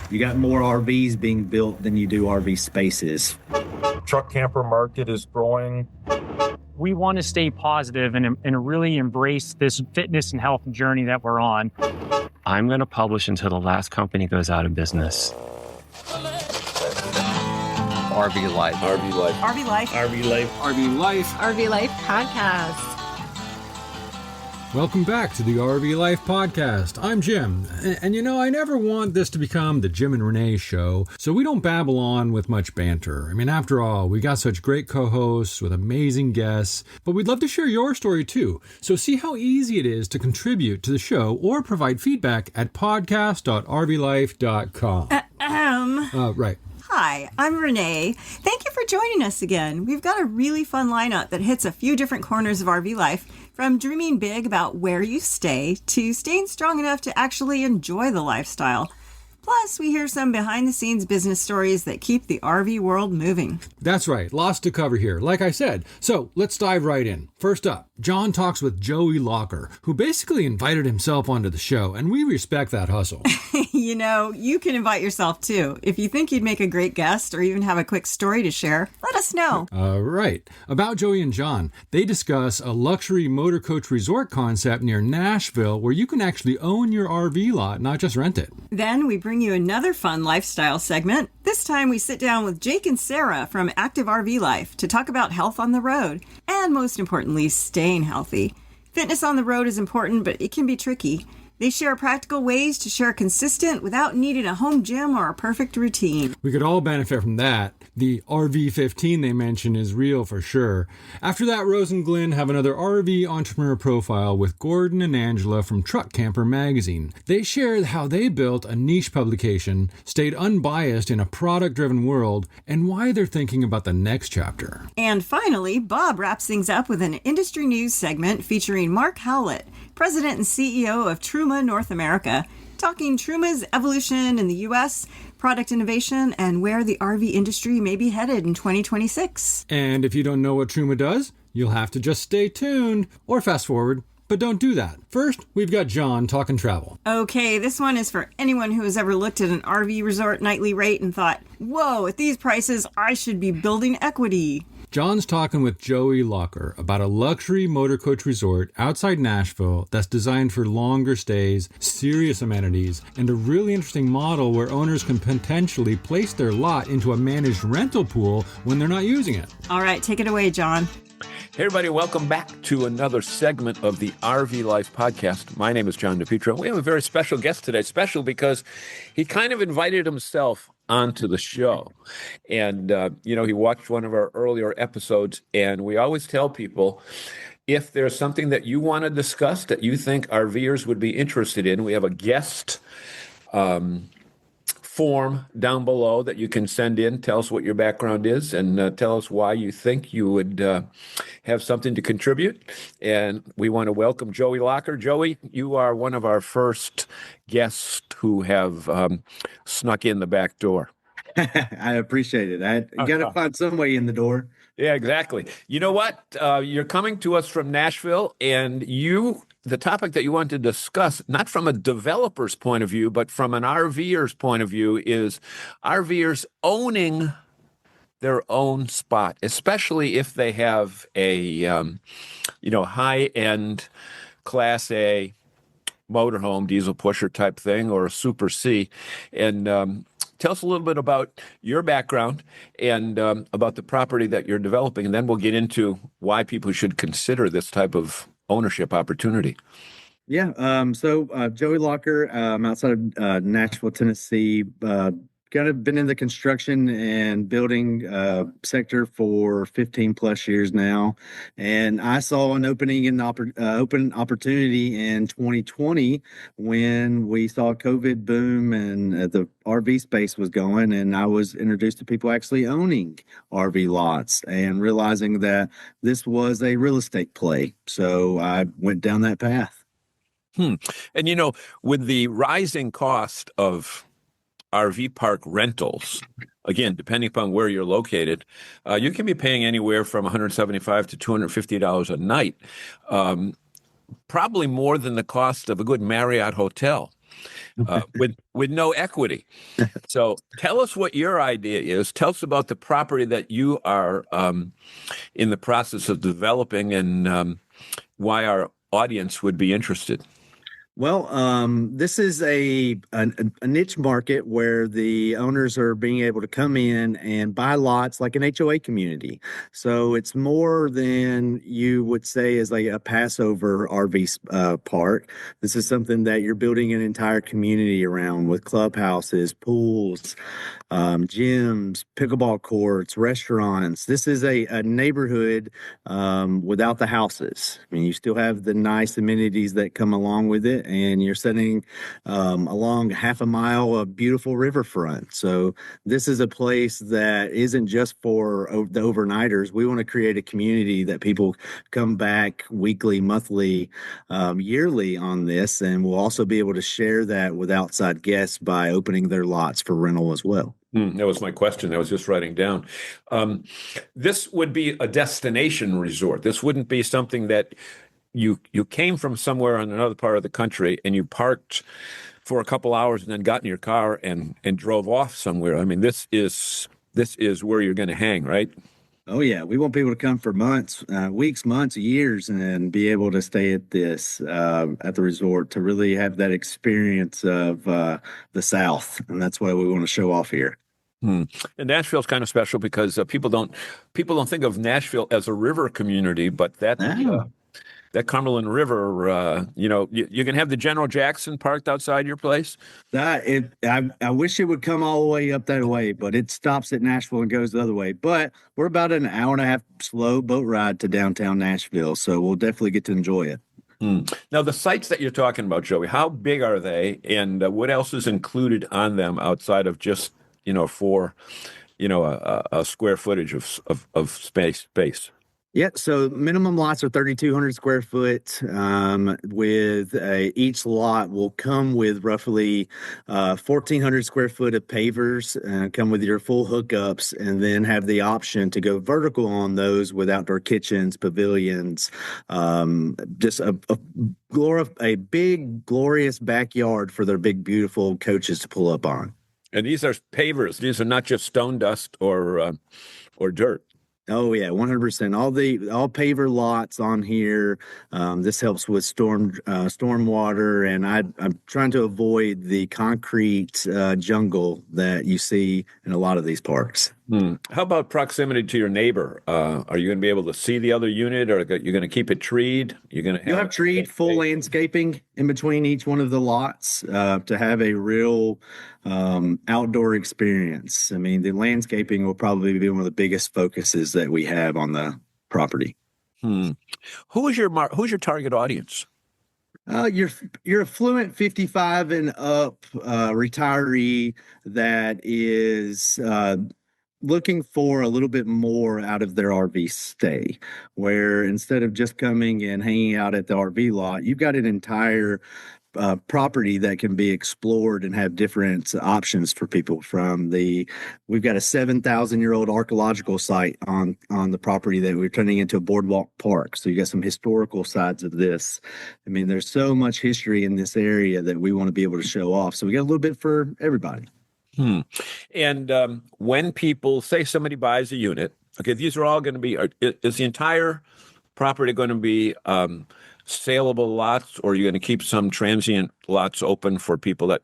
You got more RVs being built than you do RV spaces. Truck camper market is growing. We want to stay positive and really embrace this fitness and health journey that we're on. I'm going to publish until the last company goes out of business. RV Life. RV Life. RV Life. RV Life. RV Life. RV Life Podcast. Welcome back to the RV Life Podcast. I'm Jim, and you know, I never want this to become the Jim and Renee show, so we don't babble on with much banter. I mean, after all, we got such great co-hosts with amazing guests, but we'd love to share your story too. So see how easy it is to contribute to the show or provide feedback at podcast.rvlife.com. Right. Hi, I'm Renee. Thank you for joining us again. We've got a really fun lineup that hits a few different corners of RV life, from dreaming big about where you stay to staying strong enough to actually enjoy the lifestyle. Plus, we hear some behind-the-scenes business stories that keep the RV world moving. That's right, lots to cover here, like I said. So let's dive right in. First up, John talks with Joey Locker, who basically invited himself onto the show, and we respect that hustle. You know, you can invite yourself too. If you think you'd make a great guest or even have a quick story to share, let us know. Right. About Joey and John, they discuss a luxury motorcoach resort concept near Nashville where you can actually own your RV lot, not just rent it. Then we bring you another fun lifestyle segment. This time we sit down with Jake and Sarah from Active RV Life to talk about health on the road and, most importantly, staying healthy. Fitness on the road is important, but it can be tricky. They share practical ways to share consistent without needing a home gym or a perfect routine. We could all benefit from that. The RV15 they mention is real for sure. After that, Rose and Glenn have another RV entrepreneur profile with Gordon and Angela from Truck Camper magazine. They share how they built a niche publication, stayed unbiased in a product-driven world, and why they're thinking about the next chapter. And finally, Bob wraps things up with an industry news segment featuring Mark Howlett, President and CEO of Truma North America, talking Truma's evolution in the U.S., product innovation, and where the RV industry may be headed in 2026. And if you don't know what Truma does, you'll have to just stay tuned or fast forward. But don't do that. First, we've got John talking travel. Okay, this one is for anyone who has ever looked at an RV resort nightly rate and thought, whoa, at these prices, I should be building equity. John's talking with Joey Locker about a luxury motorcoach resort outside Nashville that's designed for longer stays, serious amenities, and a really interesting model where owners can potentially place their lot into a managed rental pool when they're not using it. All right, take it away, John. Hey, everybody, welcome back to another segment of the RV Life Podcast. My name is John DePietro. We have a very special guest today, special because he kind of invited himself onto the show. And, he watched one of our earlier episodes, and we always tell people, if there's something that you want to discuss that you think RVers would be interested in, we have a guest form down below that you can send in. Tell us what your background is and tell us why you think you would have something to contribute. And we want to welcome Joey Locker. Joey, you are one of our first guests who have snuck in the back door. I appreciate it. You got to find some way in the door. Yeah, exactly. You know what? You're coming to us from Nashville, and the topic that you want to discuss, not from a developer's point of view, but from an RVer's point of view, is RVers owning their own spot, especially if they have a, high-end Class A motorhome, diesel pusher type thing, or a Super C. And tell us a little bit about your background and about the property that you're developing, and then we'll get into why people should consider this type of ownership opportunity. Yeah. So Joey Locker, outside of Nashville, Tennessee, kind of been in the construction and building sector for 15 plus years now. And I saw an open opportunity in 2020 when we saw COVID boom and the RV space was going. And I was introduced to people actually owning RV lots and realizing that this was a real estate play. So I went down that path. And, with the rising cost of RV park rentals, again, depending upon where you're located, you can be paying anywhere from $175 to $250 a night, probably more than the cost of a good Marriott hotel. with no equity. So tell us what your idea is. Tell us about the property that you are in the process of developing, and why our audience would be interested. Well, this is a niche market where the owners are being able to come in and buy lots like an HOA community. So it's more than you would say is like a Passover RV park. This is something that you're building an entire community around with clubhouses, pools, gyms, pickleball courts, restaurants. This is a neighborhood without the houses. I mean, you still have the nice amenities that come along with it, and you're sitting along half a mile of beautiful riverfront. So this is a place that isn't just for the overnighters. We want to create a community that people come back weekly, monthly, yearly on this, and we'll also be able to share that with outside guests by opening their lots for rental as well. That was my question. I was just writing down. This would be a destination resort. This wouldn't be something that you came from somewhere in another part of the country and you parked for a couple hours and then got in your car and drove off somewhere. I mean, this is where you're going to hang, right? Oh yeah, we want people to come for months, weeks, months, years, and be able to stay at this at the resort to really have that experience of the South, and that's what we want to show off here. And Nashville's kind of special because people don't think of Nashville as a river community, but that Cumberland River, you can have the General Jackson parked outside your place. I wish it would come all the way up that way, but it stops at Nashville and goes the other way. But we're about an hour and a half slow boat ride to downtown Nashville, so we'll definitely get to enjoy it. Now, the sites that you're talking about, Joey, how big are they, and what else is included on them outside of just for a square footage of space? Yeah, so minimum lots are 3,200 square foot. With each lot will come with roughly 1,400 square foot of pavers, come with your full hookups, and then have the option to go vertical on those with outdoor kitchens, pavilions, just a big glorious backyard for their big beautiful coaches to pull up on. And these are pavers. These are not just stone dust or dirt. Oh yeah, 100%. All paver lots on here. This helps with stormwater, and I'm trying to avoid the concrete jungle that you see in a lot of these parks. How about proximity to your neighbor? Are you going to be able to see the other unit, or you're going to keep it treed? You'll have treed, full landscaping in between each one of the lots to have a real outdoor experience. I mean, the landscaping will probably be one of the biggest focuses that we have on the property. Who's your target audience? You're affluent 55 and up retiree that is looking for a little bit more out of their RV stay, where instead of just coming and hanging out at the RV lot, you've got an entire property that can be explored and have different options for people. We've got a 7,000-year-old archaeological site on the property that we're turning into a boardwalk park. So you got some historical sides of this. I mean, there's so much history in this area that we want to be able to show off. So we got a little bit for everybody. And when people say somebody buys a unit, okay, these are all going to be, is the entire property going to be saleable lots, or are you going to keep some transient lots open for people that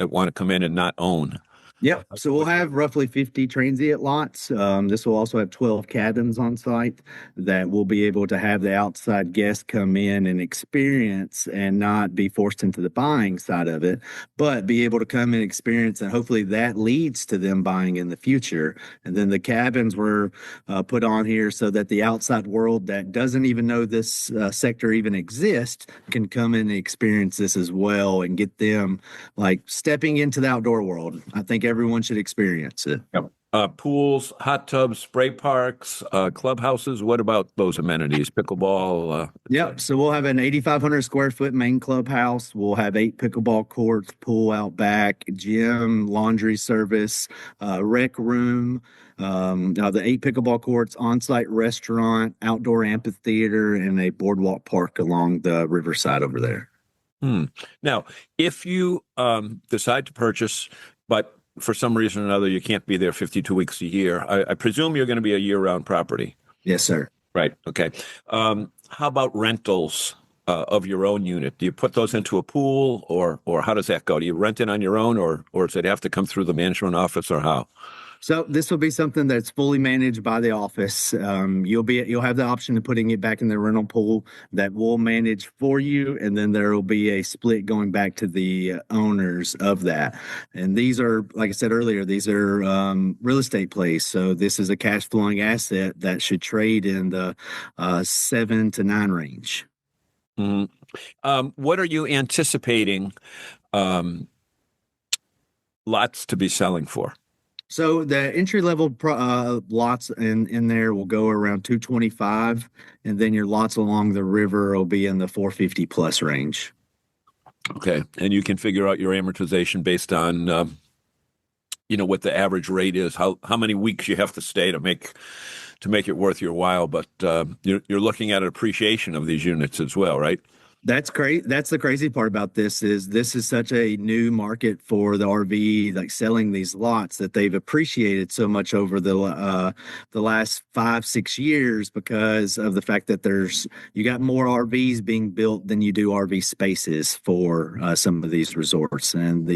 want to come in and not own? Yep. So we'll have roughly 50 transient lots. This will also have 12 cabins on site that will be able to have the outside guests come in and experience and not be forced into the buying side of it, but be able to come and experience, and hopefully that leads to them buying in the future. And then the cabins were put on here so that the outside world that doesn't even know this sector even exists can come in and experience this as well and get them like stepping into the outdoor world. I think everyone should experience it. Yep. Pools, hot tubs, spray parks, clubhouses. What about those amenities? Pickleball? Yep. So we'll have an 8,500 square foot main clubhouse. We'll have 8 pickleball courts, pool out back, gym, laundry service, rec room. The 8 pickleball courts, on-site restaurant, outdoor amphitheater, and a boardwalk park along the riverside over there. Now, if you decide to purchase, but for some reason or another you can't be there 52 weeks a year, I presume you're going to be a year-round property. Yes, sir. Right. Okay. How about rentals of your own unit? Do you put those into a pool, or how does that go? Do you rent it on your own, or does it have to come through the management office, or how? So this will be something that's fully managed by the office. You'll have the option of putting it back in the rental pool that we'll manage for you, and then there will be a split going back to the owners of that. And these are, like I said earlier, these are real estate plays. So this is a cash flowing asset that should trade in the 7 to 9 range. Mm-hmm. What are you anticipating lots to be selling for? So the entry level lots in there will go around 225, and then your lots along the river will be in the 450 plus range. Okay, and you can figure out your amortization based on what the average rate is, how many weeks you have to stay to make it worth your while. But you're looking at an appreciation of these units as well, right? That's great. That's the crazy part about this is such a new market for the RV, like selling these lots, that they've appreciated so much over the last 5-6 years because of the fact that you got more RVs being built than you do RV spaces for some of these resorts. And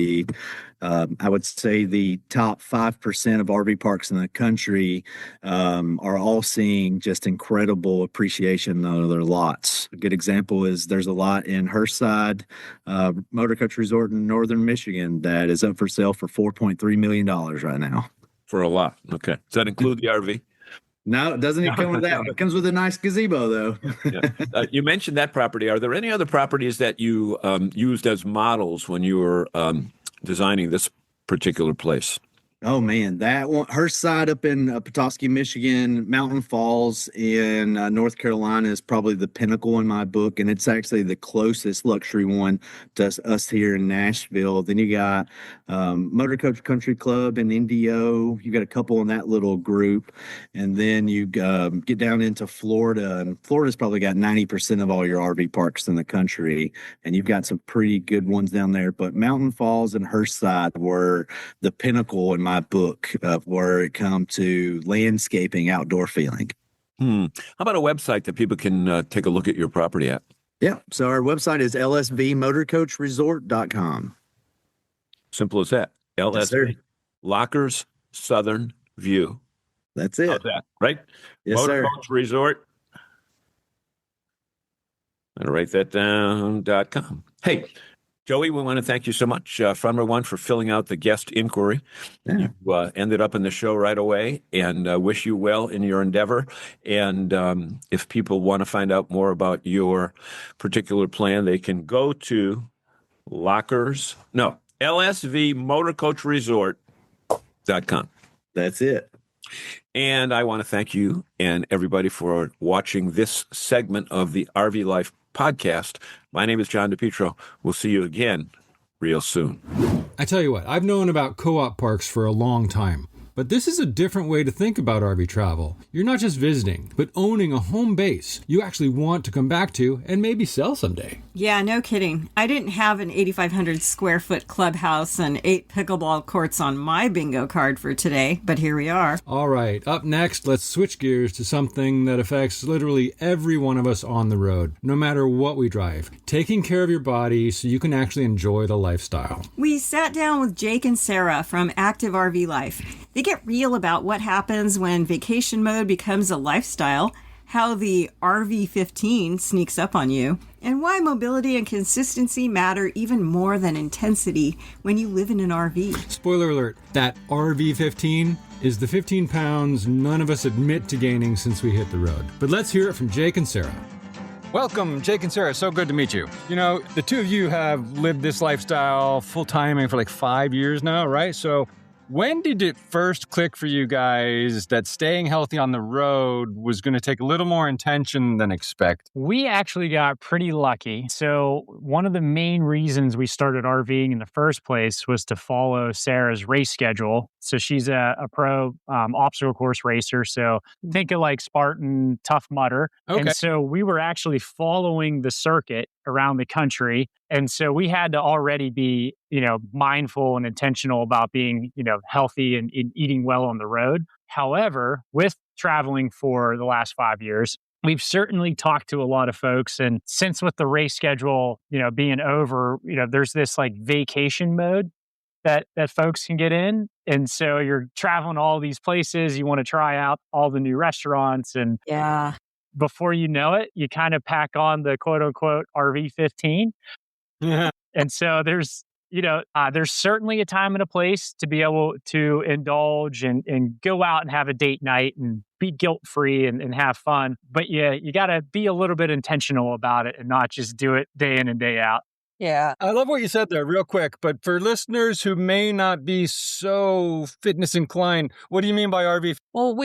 I would say the top 5% of RV parks in the country are all seeing just incredible appreciation of their lots. A good example is there's a lot in Hearthside Motorcoach Resort in northern Michigan that is up for sale for $4.3 million right now. For a lot. Okay. Does that include the RV? No, it doesn't even come with that. It comes with a nice gazebo, though. Yeah. You mentioned that property. Are there any other properties that you used as models when you were designing this particular place? Oh man, that one, her side up in Petoskey, Michigan, Mountain Falls in North Carolina is probably the pinnacle in my book, and it's actually the closest luxury one to us here in Nashville. Then you got Motorcoach Country Club in Indio. You got a couple in that little group, and then you get down into Florida, and Florida's probably got 90% of all your RV parks in the country, and you've got some pretty good ones down there. But Mountain Falls and Hearthside were the pinnacle in my book of where it comes to landscaping, outdoor feeling. How about a website that people can take a look at your property at? Yeah. So our website is lsvmotorcoachresort.com. Simple as that. LSV. Yes, Lockers Southern View. That's it. How's that, right? Yes, sir. Motorcoach Resort. I'm going to write that down.com. Hey, Joey, we want to thank you so much, for number one, for filling out the guest inquiry. Yeah. You ended up in the show right away, and wish you well in your endeavor. And if people want to find out more about your particular plan, they can go to lsvmotorcoachresort.com. That's it. And I want to thank you and everybody for watching this segment of the RV Life podcast. My name is John DePietro. We'll see you again real soon. I tell you what, I've known about co-op parks for a long time. But this is a different way to think about RV travel. You're not just visiting, but owning a home base you actually want to come back to and maybe sell someday. Yeah, no kidding. I didn't have an 8,500 square foot clubhouse and 8 pickleball courts on my bingo card for today, but here we are. All right, up next, let's switch gears to something that affects literally every one of us on the road, no matter what we drive. Taking care of your body so you can actually enjoy the lifestyle. We sat down with Jake and Sarah from Active RV Life. They get real about what happens when vacation mode becomes a lifestyle, how the RV15 sneaks up on you, and why mobility and consistency matter even more than intensity when you live in an RV. Spoiler alert, that RV15 is the 15 pounds none of us admit to gaining since we hit the road. But let's hear it from Jake and Sarah. Welcome, Jake and Sarah. So good to meet you. You know, the two of you have lived this lifestyle full-time for like 5 years now, right? So when did it first click for you guys that staying healthy on the road was going to take a little more intention than expected? We actually got pretty lucky. So one of the main reasons we started RVing in the first place was to follow Sarah's race schedule. So she's a pro obstacle course racer. So think of like Spartan Tough Mudder. Okay. And so we were actually following the circuit around the country. And so we had to already be, mindful and intentional about being, healthy and eating well on the road. However, with traveling for the last 5 years, we've certainly talked to a lot of folks. And since with the race schedule, being over, there's this like vacation mode that folks can get in. And so you're traveling to all these places, you want to try out all the new restaurants. And Yeah. before you know it, you kind of pack on the quote unquote RV 15. Yeah. And so there's certainly a time and a place to be able to indulge and go out and have a date night and be guilt-free and have fun. But yeah, you got to be a little bit intentional about it and not just do it day in and day out. Yeah. I love what you said there real quick, but for listeners who may not be so fitness inclined, what do you mean by RV? Well,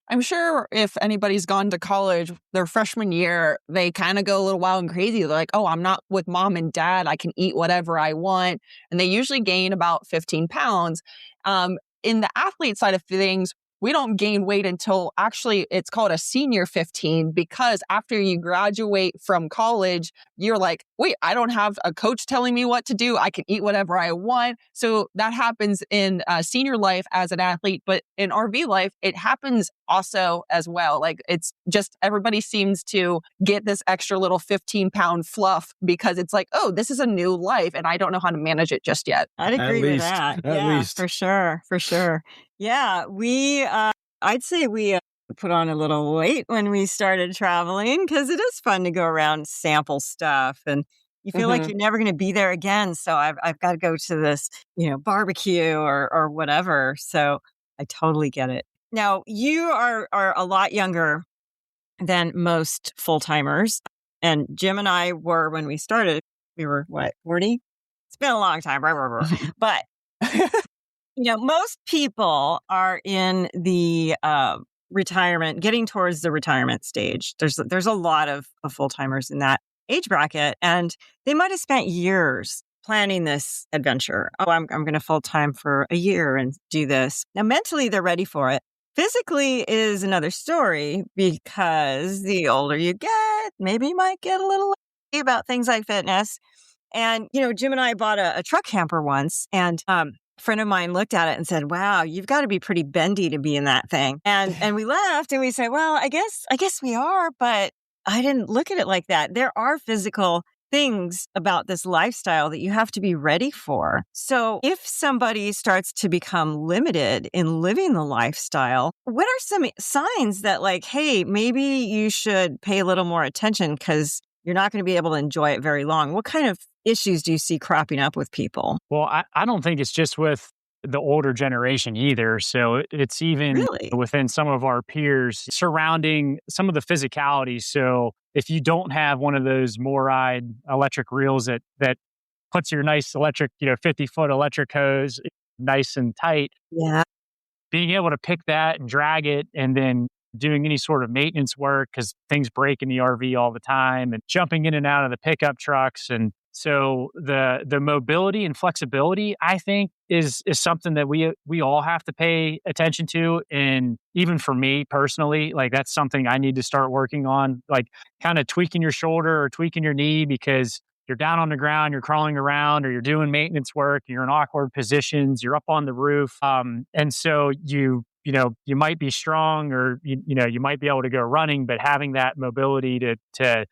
I'm sure if anybody's gone to college their freshman year, they kind of go a little wild and crazy. They're like, oh, I'm not with mom and dad. I can eat whatever I want. And they usually gain about 15 pounds. In the athlete side of things, we don't gain weight until actually it's called a senior 15, because after you graduate from college, you're like, wait, I don't have a coach telling me what to do. I can eat whatever I want. So that happens in senior life as an athlete, but in RV life, it happens also as well. Like it's just everybody seems to get this extra little 15-pound fluff because it's like, oh, this is a new life and I don't know how to manage it just yet. I'd agree with that. At least. For sure. For sure. Yeah. I'd say we put on a little weight when we started traveling because it is fun to go around and sample stuff and you feel like you're never going to be there again. So I've got to go to this, barbecue or whatever. So I totally get it. Now, you are a lot younger than most full-timers. And Jim and I were, when we started, we were, 40? It's been a long time. But, most people are in the retirement, getting towards the retirement stage. There's a lot of full-timers in that age bracket. And they might have spent years planning this adventure. Oh, I'm going to full-time for a year and do this. Now, mentally, they're ready for it. Physically is another story because the older you get, maybe you might get a little lazy about things like fitness. And, Jim and I bought a truck camper once, and a friend of mine looked at it and said, wow, you've got to be pretty bendy to be in that thing. And we laughed and we said, well, I guess we are, but I didn't look at it like that. There are physical things about this lifestyle that you have to be ready for. So if somebody starts to become limited in living the lifestyle, what are some signs that like, hey, maybe you should pay a little more attention because you're not going to be able to enjoy it very long? What kind of issues do you see cropping up with people? Well, I don't think it's just with the older generation either. So it's even within some of our peers surrounding some of the physicality. So if you don't have one of those Moride electric reels that puts your nice electric, 50-foot electric hose nice and tight, being able to pick that and drag it and then doing any sort of maintenance work because things break in the RV all the time and jumping in and out of the pickup trucks. And so the mobility and flexibility, I think, is something that we all have to pay attention to. And even for me personally, like that's something I need to start working on, like kind of tweaking your shoulder or tweaking your knee because you're down on the ground, you're crawling around, or you're doing maintenance work, you're in awkward positions, you're up on the roof. And so you might be strong or, you might be able to go running, but having that mobility to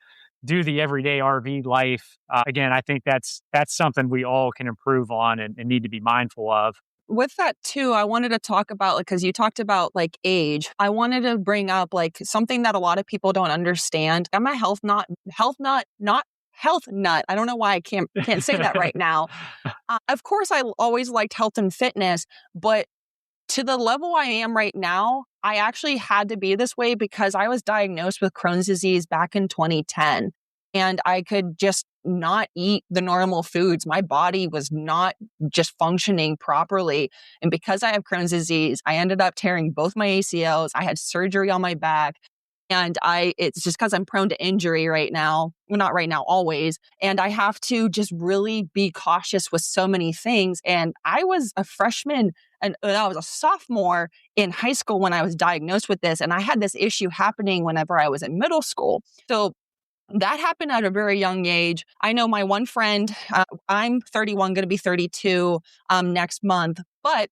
do the everyday RV life. Again, I think that's something we all can improve on and need to be mindful of. With that too, I wanted to talk about, because you talked about like age. I wanted to bring up like something that a lot of people don't understand. I'm a health nut. I don't know why I can't say that right now. Of course, I always liked health and fitness, but to the level I am right now, I actually had to be this way because I was diagnosed with Crohn's disease back in 2010. And I could just not eat the normal foods. My body was not just functioning properly. And because I have Crohn's disease, I ended up tearing both my ACLs. I had surgery on my back. And it's just because I'm prone to injury right now. Well, not right now, always. And I have to just really be cautious with so many things. And I was a freshman and I was a sophomore in high school when I was diagnosed with this. And I had this issue happening whenever I was in middle school. So that happened at a very young age. I know my one friend, I'm 31, going to be 32 next month, but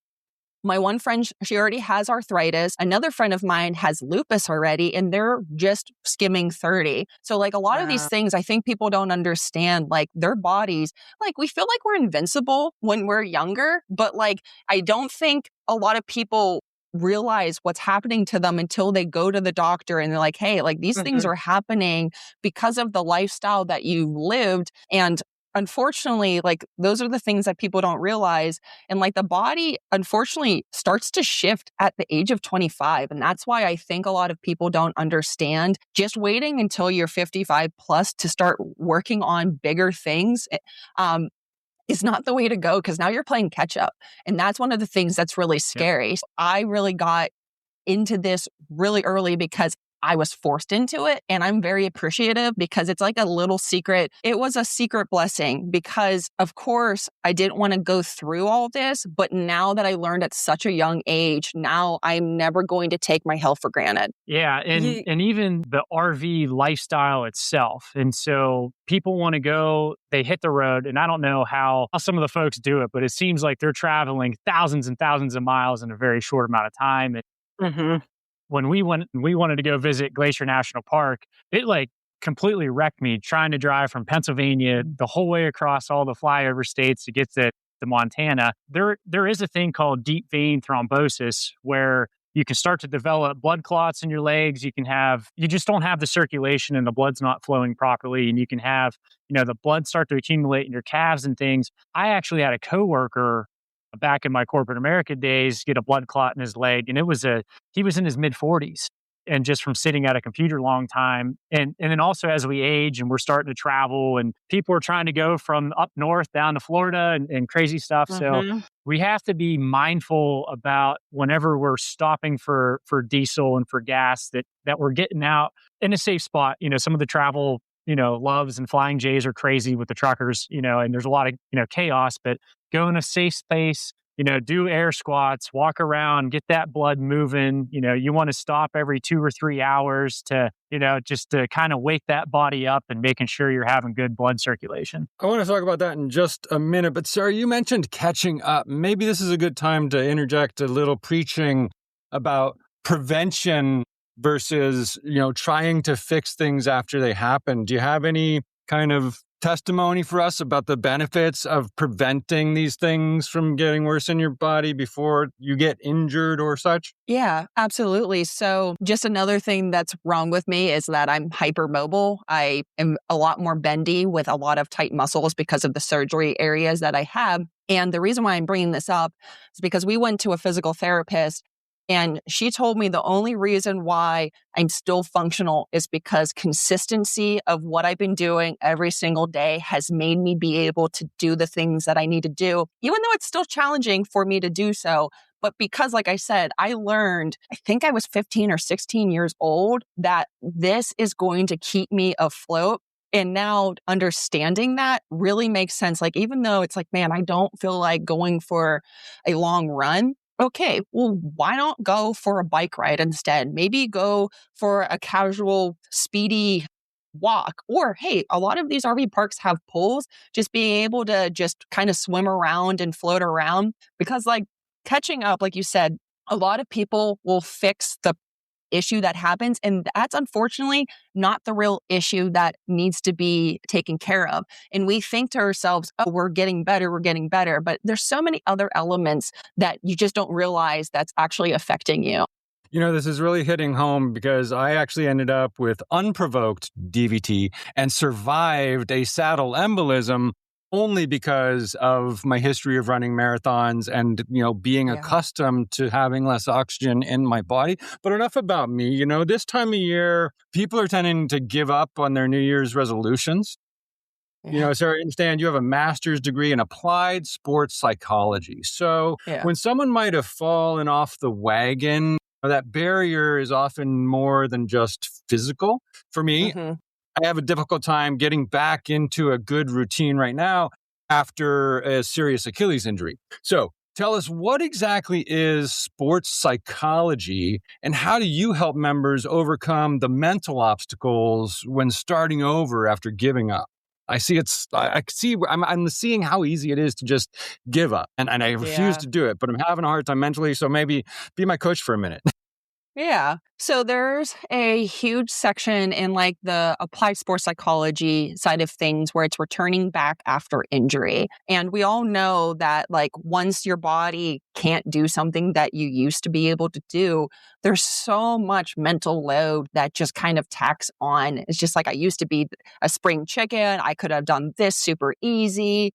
my one friend, she already has arthritis. Another friend of mine has lupus already, and they're just skimming 30. So like a lot of these things, I think people don't understand, like their bodies, like we feel like we're invincible when we're younger, but like I don't think a lot of people realize what's happening to them until they go to the doctor and they're like, hey, like these things are happening because of the lifestyle that you lived. And unfortunately, like those are the things that people don't realize. And like the body, unfortunately, starts to shift at the age of 25. And that's why I think a lot of people don't understand just waiting until you're 55 plus to start working on bigger things. Is not the way to go, because now you're playing catch up. And that's one of the things that's really scary. Yeah. I really got into this really early because I was forced into it. And I'm very appreciative because it's like a little secret. It was a secret blessing because, of course, I didn't want to go through all this. But now that I learned at such a young age, now I'm never going to take my health for granted. Yeah. And even the RV lifestyle itself. And so people want to go, they hit the road. And I don't know how some of the folks do it, but it seems like they're traveling thousands and thousands of miles in a very short amount of time. And when we wanted to go visit Glacier National Park, it like completely wrecked me trying to drive from Pennsylvania the whole way across all the flyover states to get to Montana. There is a thing called deep vein thrombosis where you can start to develop blood clots in your legs. You just don't have the circulation and the blood's not flowing properly. And you can have, the blood start to accumulate in your calves and things. I actually had a coworker back in my corporate America days get a blood clot in his leg. And he was in his mid 40s and just from sitting at a computer a long time. And then also as we age and we're starting to travel and people are trying to go from up north down to Florida and crazy stuff. So we have to be mindful about whenever we're stopping for diesel and for gas that we're getting out in a safe spot. Some of the travel, loves and flying J's are crazy with the truckers, and there's a lot of, chaos, but go in a safe space, do air squats, walk around, get that blood moving. You want to stop every 2 or 3 hours to, just to kind of wake that body up and making sure you're having good blood circulation. I want to talk about that in just a minute, but Sarah, you mentioned catching up. Maybe this is a good time to interject a little preaching about prevention versus, trying to fix things after they happen. Do you have any kind of testimony for us about the benefits of preventing these things from getting worse in your body before you get injured or such? Yeah, absolutely. So just another thing that's wrong with me is that I'm hypermobile. I am a lot more bendy with a lot of tight muscles because of the surgery areas that I have. And the reason why I'm bringing this up is because we went to a physical therapist and she told me the only reason why I'm still functional is because consistency of what I've been doing every single day has made me be able to do the things that I need to do, even though it's still challenging for me to do so. But because, like I said, I learned, I think I was 15 or 16 years old, that this is going to keep me afloat. And now understanding that really makes sense. Like, even though it's like, man, I don't feel like going for a long run. Okay, well, why not go for a bike ride instead? Maybe go for a casual, speedy walk. Or, hey, a lot of these RV parks have pools. Just being able to just kind of swim around and float around. Because like catching up, like you said, a lot of people will fix the issue that happens. And that's unfortunately not the real issue that needs to be taken care of. And we think to ourselves, oh, we're getting better. But there's so many other elements that you just don't realize that's actually affecting you. This is really hitting home because I actually ended up with unprovoked DVT and survived a saddle embolism only because of my history of running marathons and, being accustomed to having less oxygen in my body. But enough about me. This time of year, people are tending to give up on their New Year's resolutions. Sarah, I understand you have a master's degree in applied sports psychology. So when someone might have fallen off the wagon, that barrier is often more than just physical. For me, I have a difficult time getting back into a good routine right now after a serious Achilles injury. So tell us, what exactly is sports psychology, and how do you help members overcome the mental obstacles when starting over after giving up? I see I'm seeing how easy it is to just give up, and I refuse to do it, but I'm having a hard time mentally. So maybe be my coach for a minute. Yeah. So there's a huge section in like the applied sports psychology side of things where it's returning back after injury. And we all know that like once your body can't do something that you used to be able to do, there's so much mental load that just kind of tacks on. It's just like I used to be a spring chicken. I could have done this super easy.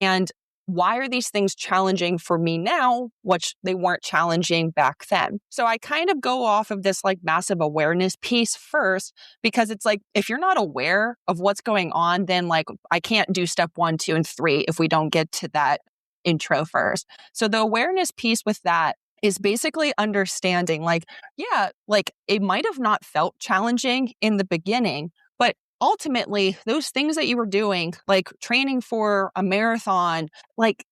And why are these things challenging for me now, which they weren't challenging back then? So I kind of go off of this like massive awareness piece first, because it's like, if you're not aware of what's going on, then like I can't do step 1, 2, and 3 if we don't get to that intro first. So the awareness piece with that is basically understanding like, yeah, like it might have not felt challenging in the beginning, but ultimately, those things that you were doing, like training for a marathon, like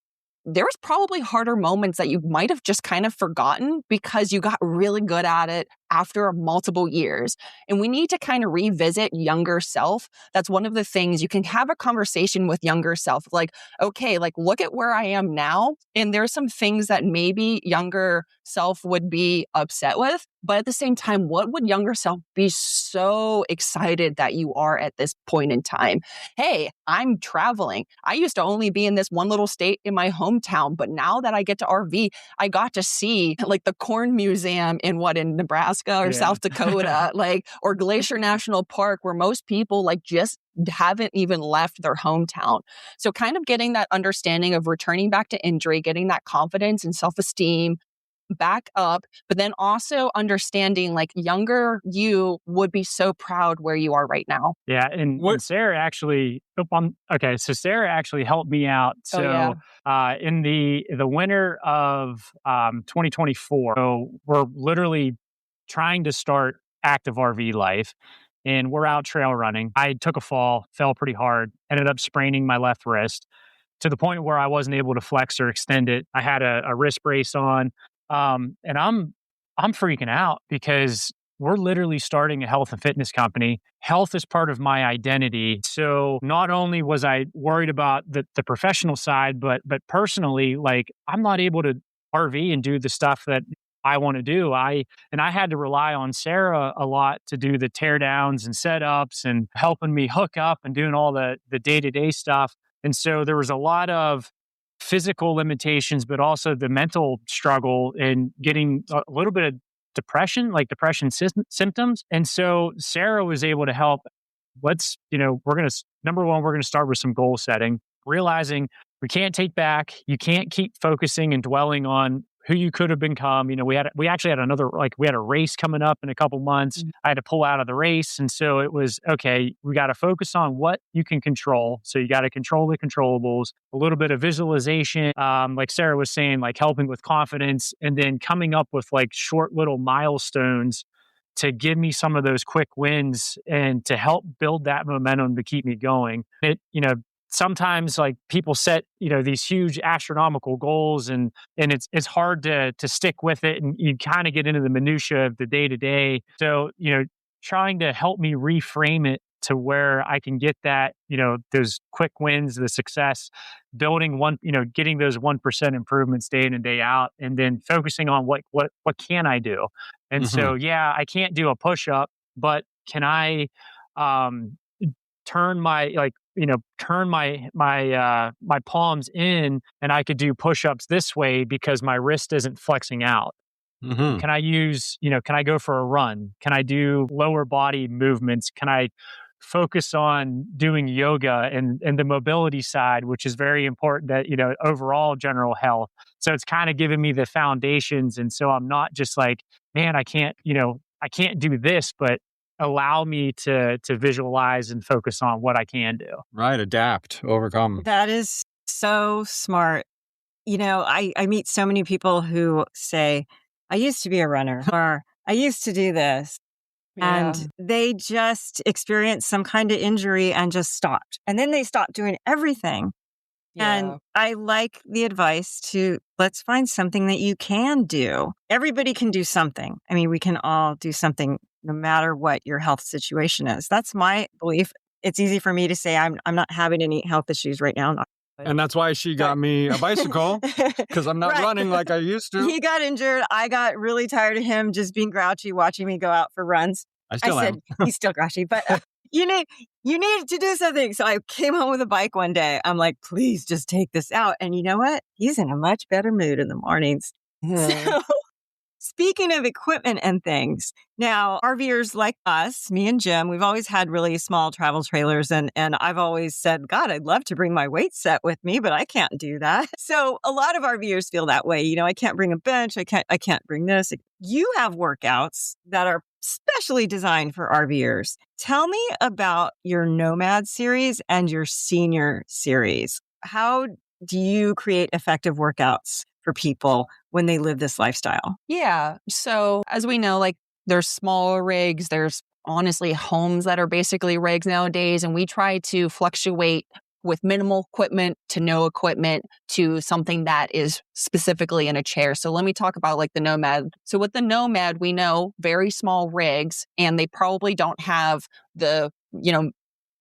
there was probably harder moments that you might have just kind of forgotten because you got really good at it after multiple years. And we need to kind of revisit younger self. That's one of the things you can have a conversation with younger self. Like, okay, like look at where I am now. And there's some things that maybe younger self would be upset with. But at the same time, what would younger self be so excited that you are at this point in time? Hey, I'm traveling. I used to only be in this one little state in my hometown, but now that I get to RV, I got to see like the Corn Museum in Nebraska or South Dakota, like, or Glacier National Park, where most people like just haven't even left their hometown. So kind of getting that understanding of returning back to injury, getting that confidence and self-esteem back up, but then also understanding like younger you would be so proud where you are right now. Yeah. And Sarah actually, so Sarah actually helped me out. So in the winter of 2024, so we're literally trying to start active RV life, and we're out trail running. I took a fall, fell pretty hard, ended up spraining my left wrist to the point where I wasn't able to flex or extend it. I had a wrist brace on. And I'm freaking out because we're literally starting a health and fitness company. Health is part of my identity. So not only was I worried about the professional side, but personally, like I'm not able to RV and do the stuff that I want to do. I had to rely on Sarah a lot to do the tear downs and setups and helping me hook up and doing all the day-to-day stuff. And so there was a lot of physical limitations, but also the mental struggle and getting a little bit of depression, like depression symptoms. And so Sarah was able to help. Number one, we're going to start with some goal setting, realizing we can't take back. You can't keep focusing and dwelling on who you could have become. We actually had we had a race coming up in a couple months. I had to pull out of the race. And so it was, okay, we got to focus on what you can control. So you got to control the controllables, a little bit of visualization, like Sarah was saying, like helping with confidence, and then coming up with like short little milestones to give me some of those quick wins and to help build that momentum to keep me going. Sometimes like people set, these huge astronomical goals and it's hard to stick with it, and you kind of get into the minutia of the day to day. So, trying to help me reframe it to where I can get that, those quick wins, the success, building getting those 1% improvements day in and day out, and then focusing on what can I do? And so, I can't do a push up, but can I, turn my palms in, and I could do push-ups this way because my wrist isn't flexing out. Can I go for a run? Can I do lower body movements? Can I focus on doing yoga and the mobility side, which is very important, that, overall general health. So it's kind of giving me the foundations. And so I'm not just like, man, I can't do this, but allow me to visualize and focus on what I can do. Right. Adapt, overcome. That is so smart. I meet so many people who say, I used to be a runner, or I used to do this. Yeah. And they just experienced some kind of injury and just stopped. And then they stopped doing everything. And I like the advice to let's find something that you can do. Everybody can do something. I mean, we can all do something no matter what your health situation is. That's my belief. It's easy for me to say I'm not having any health issues right now. And that's why she got me a bicycle, because I'm not Right. running like I used to. He got injured. I got really tired of him just being grouchy, watching me go out for runs. I still said, he's still grouchy, but you need to do something. So I came home with a bike one day. I'm like, please just take this out. And you know what? He's in a much better mood in the mornings. So speaking of equipment and things, now RVers like us, me and Jim, we've always had really small travel trailers. And I've always said, God, I'd love to bring my weight set with me, but I can't do that. So a lot of RVers feel that way. I can't bring a bench. I can't bring this. You have workouts that are specially designed for RVers. Tell me about your Nomad series and your Senior series. How do you create effective workouts for people when they live this lifestyle? Yeah. So as we know, like there's smaller rigs, there's honestly homes that are basically rigs nowadays. And we try to fluctuate with minimal equipment to no equipment to something that is specifically in a chair. So let me talk about like the Nomad. So with the Nomad, we know very small rigs, and they probably don't have the,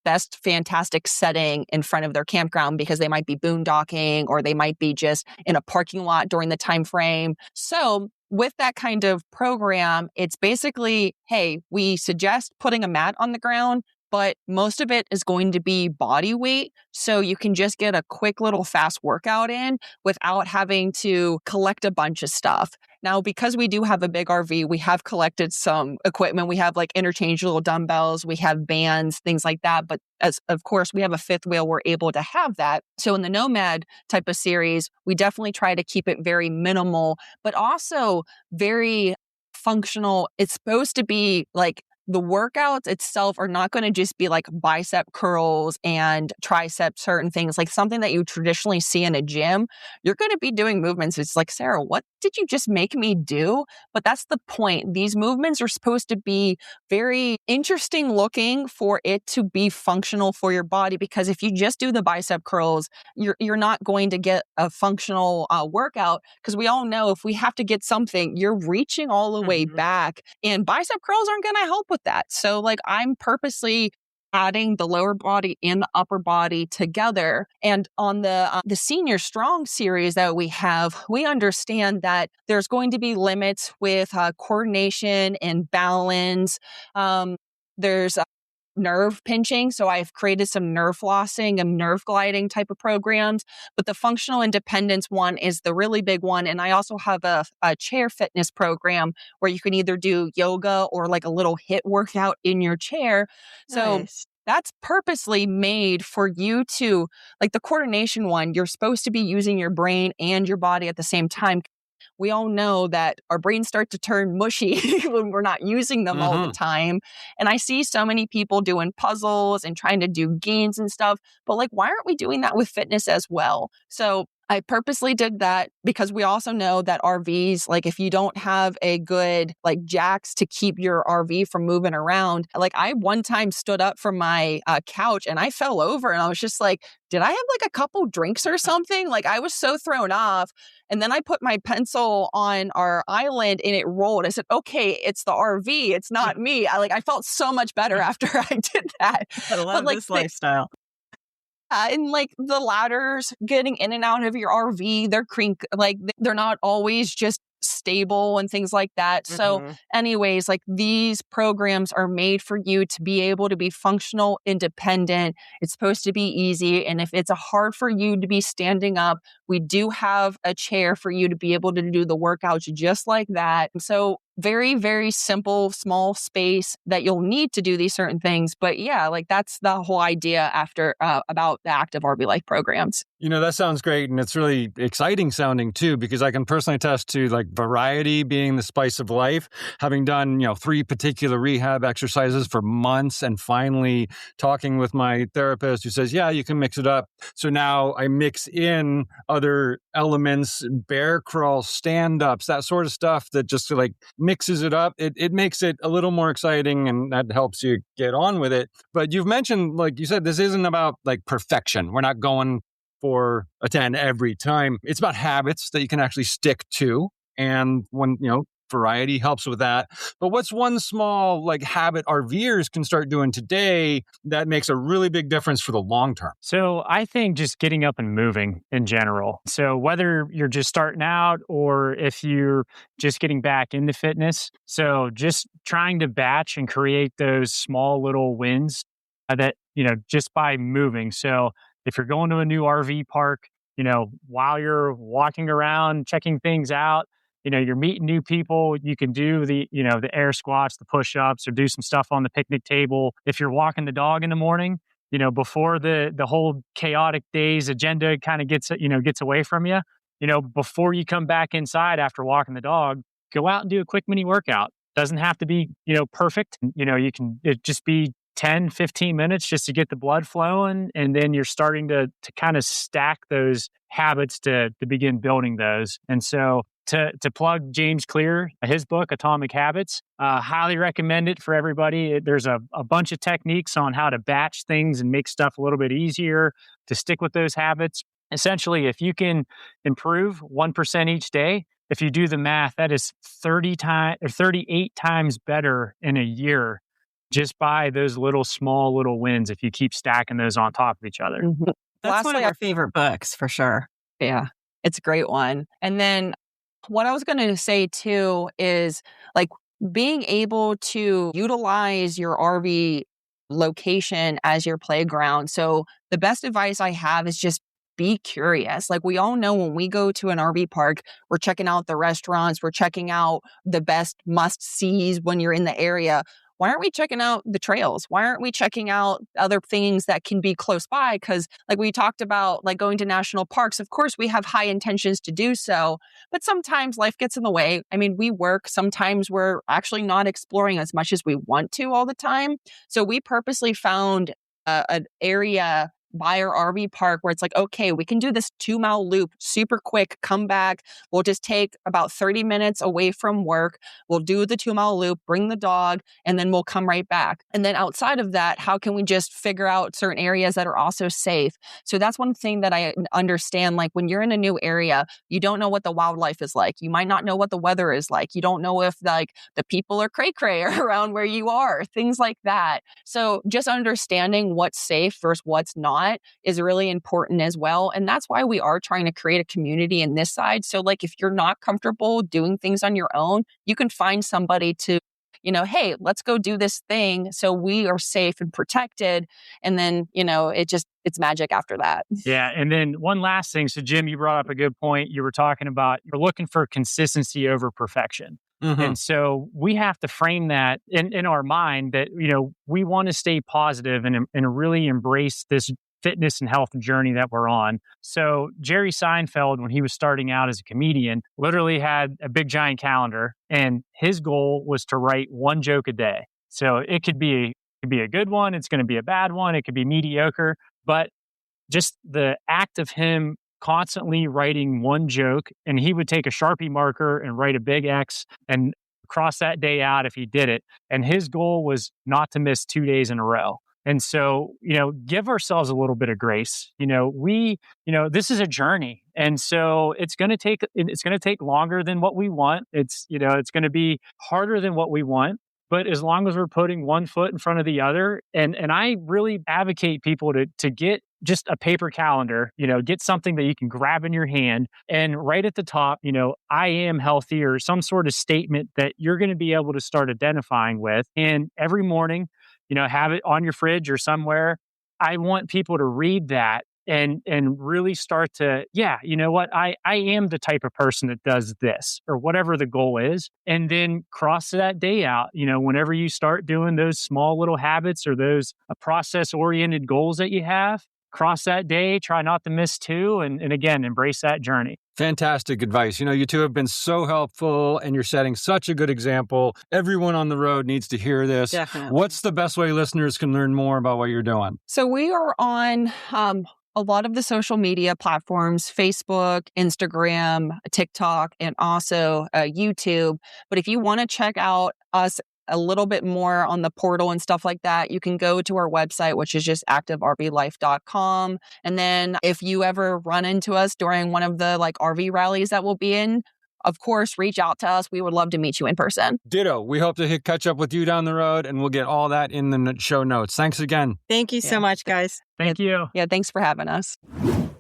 best fantastic setting in front of their campground because they might be boondocking or they might be just in a parking lot during the time frame. So with that kind of program, it's basically, hey, we suggest putting a mat on the ground, but most of it is going to be body weight. So you can just get a quick little fast workout in without having to collect a bunch of stuff. Now, because we do have a big RV, we have collected some equipment. We have like interchangeable dumbbells, we have bands, things like that. But as of course, we have a fifth wheel, we're able to have that. So in the Nomad type of series, we definitely try to keep it very minimal, but also very functional. It's supposed to be like the workouts itself are not going to just be like bicep curls and tricep certain things, like something that you traditionally see in a gym. You're going to be doing movements. It's like, Sarah, what did you just make me do? But that's the point. These movements are supposed to be very interesting looking for it to be functional for your body. Because if you just do the bicep curls, you're not going to get a functional workout. Because we all know if we have to get something, you're reaching all the way back, and bicep curls aren't going to help with that. So like I'm purposely adding the lower body and the upper body together. And on the Senior Strong series that we have, we understand that there's going to be limits with coordination and balance. There's nerve pinching. So I've created some nerve flossing and nerve gliding type of programs, but the functional independence one is the really big one. And I also have a chair fitness program where you can either do yoga or like a little HIIT workout in your chair. So that's purposely made for you to, like the coordination one, you're supposed to be using your brain and your body at the same time. We all know that our brains start to turn mushy when we're not using them all the time. And I see so many people doing puzzles and trying to do gains and stuff. But like, why aren't we doing that with fitness as well? So I purposely did that because we also know that RVs, like if you don't have a good like jacks to keep your RV from moving around, like I one time stood up from my couch and I fell over and I was just like, did I have like a couple drinks or something? Like I was so thrown off. And then I put my pencil on our island and it rolled. I said, okay, it's the RV. It's not me. I felt so much better after I did that. I love this lifestyle. And like the ladders getting in and out of your RV, they're not always just stable and things like that. So anyways, like these programs are made for you to be able to be functional, independent. It's supposed to be easy. And if it's hard for you to be standing up, we do have a chair for you to be able to do the workouts just like that. So very, very simple, small space that you'll need to do these certain things. But yeah, like that's the whole idea about the active RV life programs. That sounds great. And it's really exciting sounding too, because I can personally attest to like variety being the spice of life, having done, 3 particular rehab exercises for months and finally talking with my therapist who says, yeah, you can mix it up. So now I mix in other elements, bear crawls, stand-ups, that sort of stuff that just like mixes it up. It makes it a little more exciting and that helps you get on with it. But you've mentioned, like you said, this isn't about like perfection. We're not going for a 10 every time. It's about habits that you can actually stick to. And when, variety helps with that. But what's one small habit RVers can start doing today that makes a really big difference for the long term? So I think just getting up and moving in general. So whether you're just starting out or if you're just getting back into fitness, so just trying to batch and create those small little wins that, just by moving. So if you're going to a new RV park, while you're walking around, checking things out, you're meeting new people. You can do the air squats, the push-ups, or do some stuff on the picnic table. If you're walking the dog in the morning, before the whole chaotic day's agenda kind of gets away from you, before you come back inside after walking the dog, go out and do a quick mini workout. Doesn't have to be, perfect. You can just be 10, 15 minutes just to get the blood flowing. And then you're starting to kind of stack those habits to begin building those. And so to plug James Clear, his book, Atomic Habits, highly recommend it for everybody. There's a bunch of techniques on how to batch things and make stuff a little bit easier to stick with those habits. Essentially, if you can improve 1% each day, if you do the math, that is 38 times better in a year just by those small little wins if you keep stacking those on top of each other. Mm-hmm. That's one of our favorite books for sure. Yeah, it's a great one. And then what I was going to say too is being able to utilize your RV location as your playground. So the best advice I have is just be curious. We all know when we go to an RV park, we're checking out the restaurants, we're checking out the best must-sees when you're in the area. Why aren't we checking out the trails? Why aren't we checking out other things that can be close by? Because we talked about going to national parks, of course, we have high intentions to do so, but sometimes life gets in the way. I mean, we work, sometimes we're actually not exploring as much as we want to all the time. So we purposely found an area by our RV park where it's okay, we can do this 2-mile loop super quick, come back. We'll just take about 30 minutes away from work. We'll do the 2-mile loop, bring the dog, and then we'll come right back. And then outside of that, how can we just figure out certain areas that are also safe? So that's one thing that I understand. When you're in a new area, you don't know what the wildlife is like. You might not know what the weather is like. You don't know if the people are cray-cray around where you are, things like that. So just understanding what's safe versus what's not is really important as well. And that's why we are trying to create a community in this side. So if you're not comfortable doing things on your own, you can find somebody to, hey, let's go do this thing so we are safe and protected. And then, it's magic after that. Yeah. And then one last thing. So Jim, you brought up a good point. You were talking about you're looking for consistency over perfection. Mm-hmm. And so we have to frame that in our mind that, we want to stay positive and really embrace this fitness and health journey that we're on. So Jerry Seinfeld, when he was starting out as a comedian, literally had a big giant calendar, and his goal was to write one joke a day. So it could be a good one, it's going to be a bad one, it could be mediocre, but just the act of him constantly writing one joke, and he would take a Sharpie marker and write a big X and cross that day out if he did it. And his goal was not to miss 2 days in a row. And so, give ourselves a little bit of grace. This is a journey. And so it's going to take longer than what we want. It's going to be harder than what we want. But as long as we're putting one foot in front of the other, and I really advocate people to get just a paper calendar, get something that you can grab in your hand, and right at the top, I am healthy, or some sort of statement that you're going to be able to start identifying with. And every morning, have it on your fridge or somewhere. I want people to read that and really start to, I am the type of person that does this, or whatever the goal is. And then cross that day out, whenever you start doing those small little habits or those process-oriented goals that you have, cross that day, try not to miss 2, and again, embrace that journey. Fantastic advice. You two have been so helpful, and you're setting such a good example. Everyone on the road needs to hear this. Definitely. What's the best way listeners can learn more about what you're doing? So we are on a lot of the social media platforms, Facebook, Instagram, TikTok, and also YouTube. But if you want to check out us a little bit more on the portal and stuff like that, you can go to our website, which is just activervlife.com. And then if you ever run into us during one of the like RV rallies that we'll be in, of course, reach out to us. We would love to meet you in person. Ditto. We hope to catch up with you down the road, and we'll get all that in the show notes. Thanks again. Thank you so much, guys. Thank you. Yeah, thanks for having us.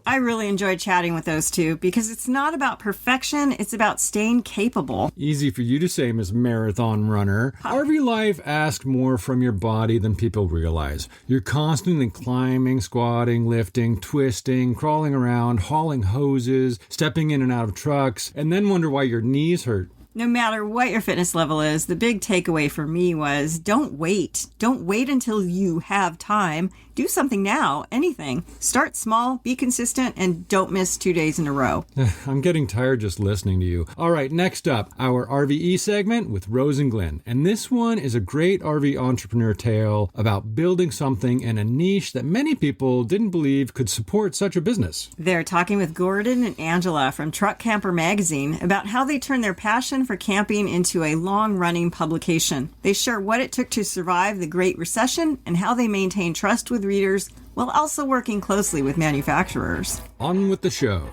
I really enjoyed chatting with those two because it's not about perfection, it's about staying capable. Easy for you to say, Miss Marathon Runner. RV life asks more from your body than people realize. You're constantly climbing, squatting, lifting, twisting, crawling around, hauling hoses, stepping in and out of trucks, and then wonder why your knees hurt. No matter what your fitness level is, the big takeaway for me was don't wait. Don't wait until you have time. Do something now, anything. Start small, be consistent, and don't miss 2 days in a row. I'm getting tired just listening to you. All right, next up, our RVE segment with Rose and Glenn. And this one is a great RV entrepreneur tale about building something in a niche that many people didn't believe could support such a business. They're talking with Gordon and Angela from Truck Camper Magazine about how they turned their passion for camping into a long-running publication. They share what it took to survive the Great Recession and how they maintain trust with readers while also working closely with manufacturers. On with the show.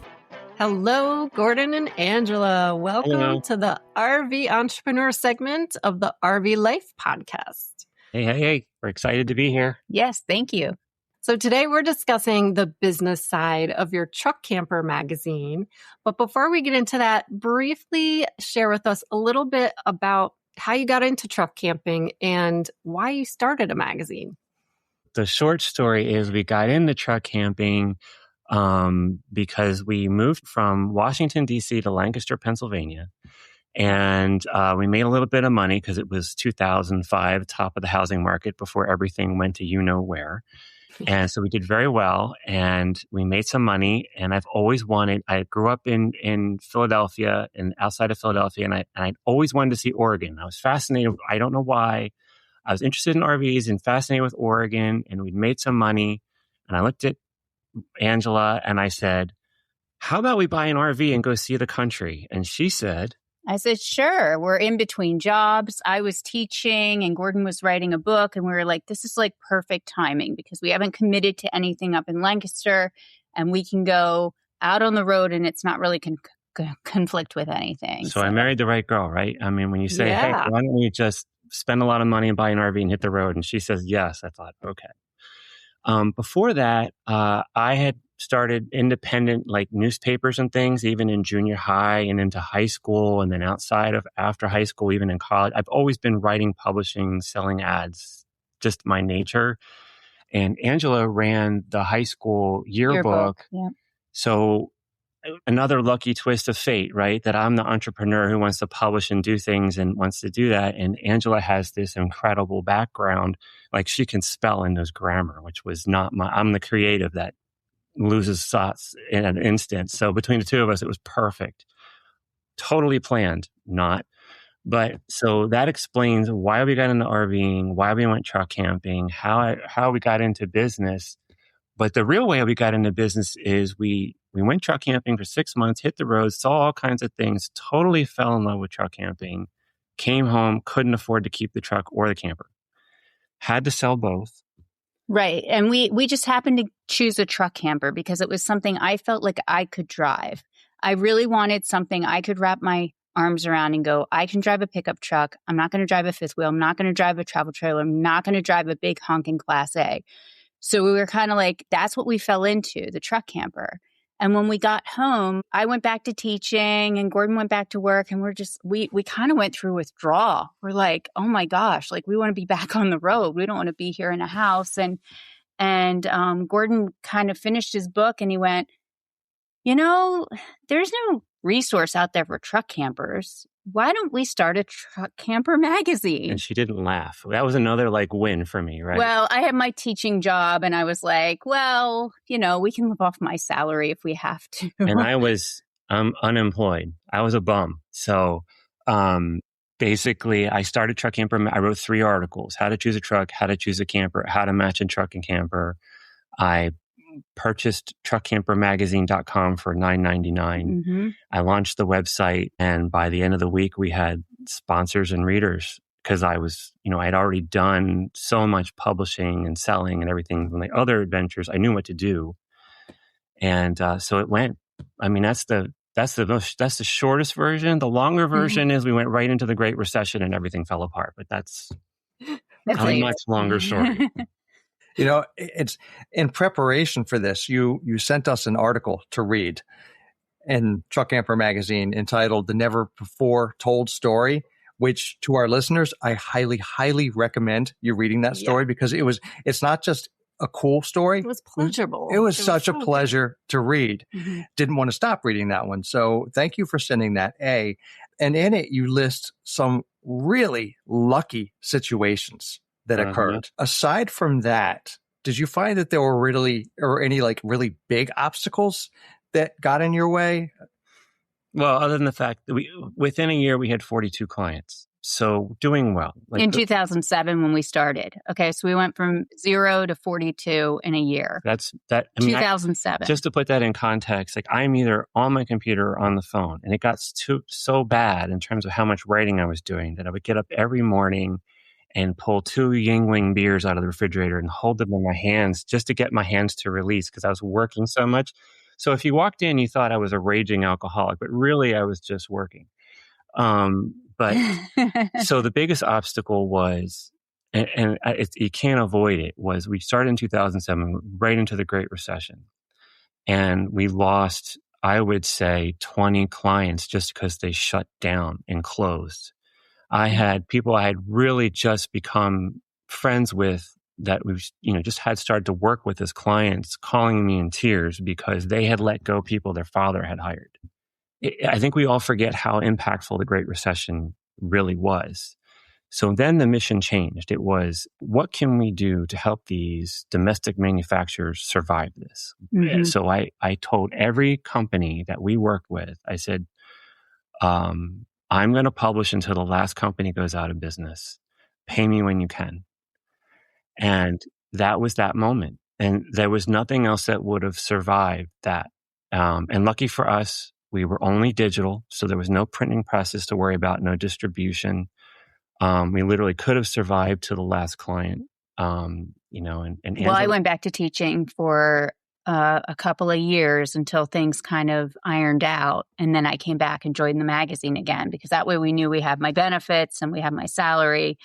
Hello, Gordon and Angela. Welcome to the RV Entrepreneur segment of the RV Life podcast. Hey. We're excited to be here. Yes, thank you. So today we're discussing the business side of your Truck Camper magazine. But before we get into that, briefly share with us a little bit about how you got into truck camping and why you started a magazine. The short story is we got into truck camping because we moved from Washington, D.C. to Lancaster, Pennsylvania. And we made a little bit of money because it was 2005, top of the housing market before everything went to you-know-where. And so we did very well and we made some money. And I've always wanted, I grew up in Philadelphia and outside of Philadelphia, and I always wanted to see Oregon. I was fascinated. I don't know why. I was interested in RVs and fascinated with Oregon, and we'd made some money. And I looked at Angela and I said, how about we buy an RV and go see the country? And she said, I said, sure. We're in between jobs. I was teaching and Gordon was writing a book. And we were like, this is like perfect timing because we haven't committed to anything up in Lancaster and we can go out on the road and it's not really conflict with anything. So I married the right girl, right? I mean, when you say, hey, why don't we just spend a lot of money and buy an RV and hit the road? And she says, yes. I thought, okay. Before that, I had started independent like newspapers and things, even in junior high and into high school. And then outside of after high school, even in college, I've always been writing, publishing, selling ads, just my nature. And Angela ran the high school yearbook. Yeah. So another lucky twist of fate, right? That I'm the entrepreneur who wants to publish and do things and wants to do that. And Angela has this incredible background. Like she can spell and knows grammar, which was not I'm the creative that loses thoughts in an instant. So between the two of us, it was perfect. Totally planned, not. But so that explains why we got into RVing, why we went truck camping, how we got into business. But the real way we got into business is we went truck camping for 6 months, hit the road, saw all kinds of things, totally fell in love with truck camping, came home, couldn't afford to keep the truck or the camper. Had to sell both. Right. And we just happened to choose a truck camper because it was something I felt like I could drive. I really wanted something I could wrap my arms around and go, I can drive a pickup truck. I'm not going to drive a fifth wheel. I'm not going to drive a travel trailer. I'm not going to drive a big honking Class A. So we were kind of like, that's what we fell into, the truck camper. And when we got home, I went back to teaching and Gordon went back to work and we kind of went through withdrawal. We're like, oh my gosh, like we want to be back on the road. We don't want to be here in a house. And Gordon kind of finished his book and he went, there's no resource out there for truck campers. Why don't we start a Truck Camper magazine? And she didn't laugh. That was another win for me, right? Well, I had my teaching job and I was like, well, we can live off my salary if we have to. And I was unemployed. I was a bum. So basically I started Truck Camper. I wrote 3 articles: how to choose a truck, how to choose a camper, how to match a truck and camper. I purchased truckcampermagazine.com for $9.99. Mm-hmm. I launched the website, and by the end of the week, we had sponsors and readers because I was, I'd already done so much publishing and selling and everything from the other adventures. I knew what to do. And so it went. I mean, that's the shortest version. The longer version is we went right into the Great Recession and everything fell apart. But that's a much longer story. It's in preparation for this. You sent us an article to read in Truck Camper Magazine entitled "The Never Before Told Story," which to our listeners, I highly, highly recommend you reading that story because it's not just a cool story. It was pleasurable. It was such a pleasure to read. Mm-hmm. Didn't want to stop reading that one. So thank you for sending that, A. And in it, you list some really lucky situations that occurred. Aside from that, did you find that there were any really big obstacles that got in your way? Well, other than the fact that within a year, we had 42 clients. So doing well. In 2007 when we started. Okay. So we went from 0 to 42 in a year. 2007. Just to put that in context, I'm either on my computer or on the phone. And it got so bad in terms of how much writing I was doing that I would get up every morning and pull 2 Yingling beers out of the refrigerator and hold them in my hands just to get my hands to release because I was working so much. So if you walked in, you thought I was a raging alcoholic, but really I was just working. But so the biggest obstacle was, and you can't avoid it, was we started in 2007, right into the Great Recession. And we lost, I would say, 20 clients just because they shut down and closed. I had people I had really just become friends with that we've, just had started to work with as clients calling me in tears because they had let go people their father had hired. I think we all forget how impactful the Great Recession really was. So then the mission changed. It was, what can we do to help these domestic manufacturers survive this? Mm-hmm. So I told every company that we worked with, I said, I'm going to publish until the last company goes out of business. Pay me when you can. And that was that moment. And there was nothing else that would have survived that. And lucky for us, we were only digital, so there was no printing presses to worry about, no distribution. We literally could have survived to the last client, and well, I went back to teaching for a couple of years until things kind of ironed out. And then I came back and joined the magazine again, because that way we knew we had my benefits and we had my salary,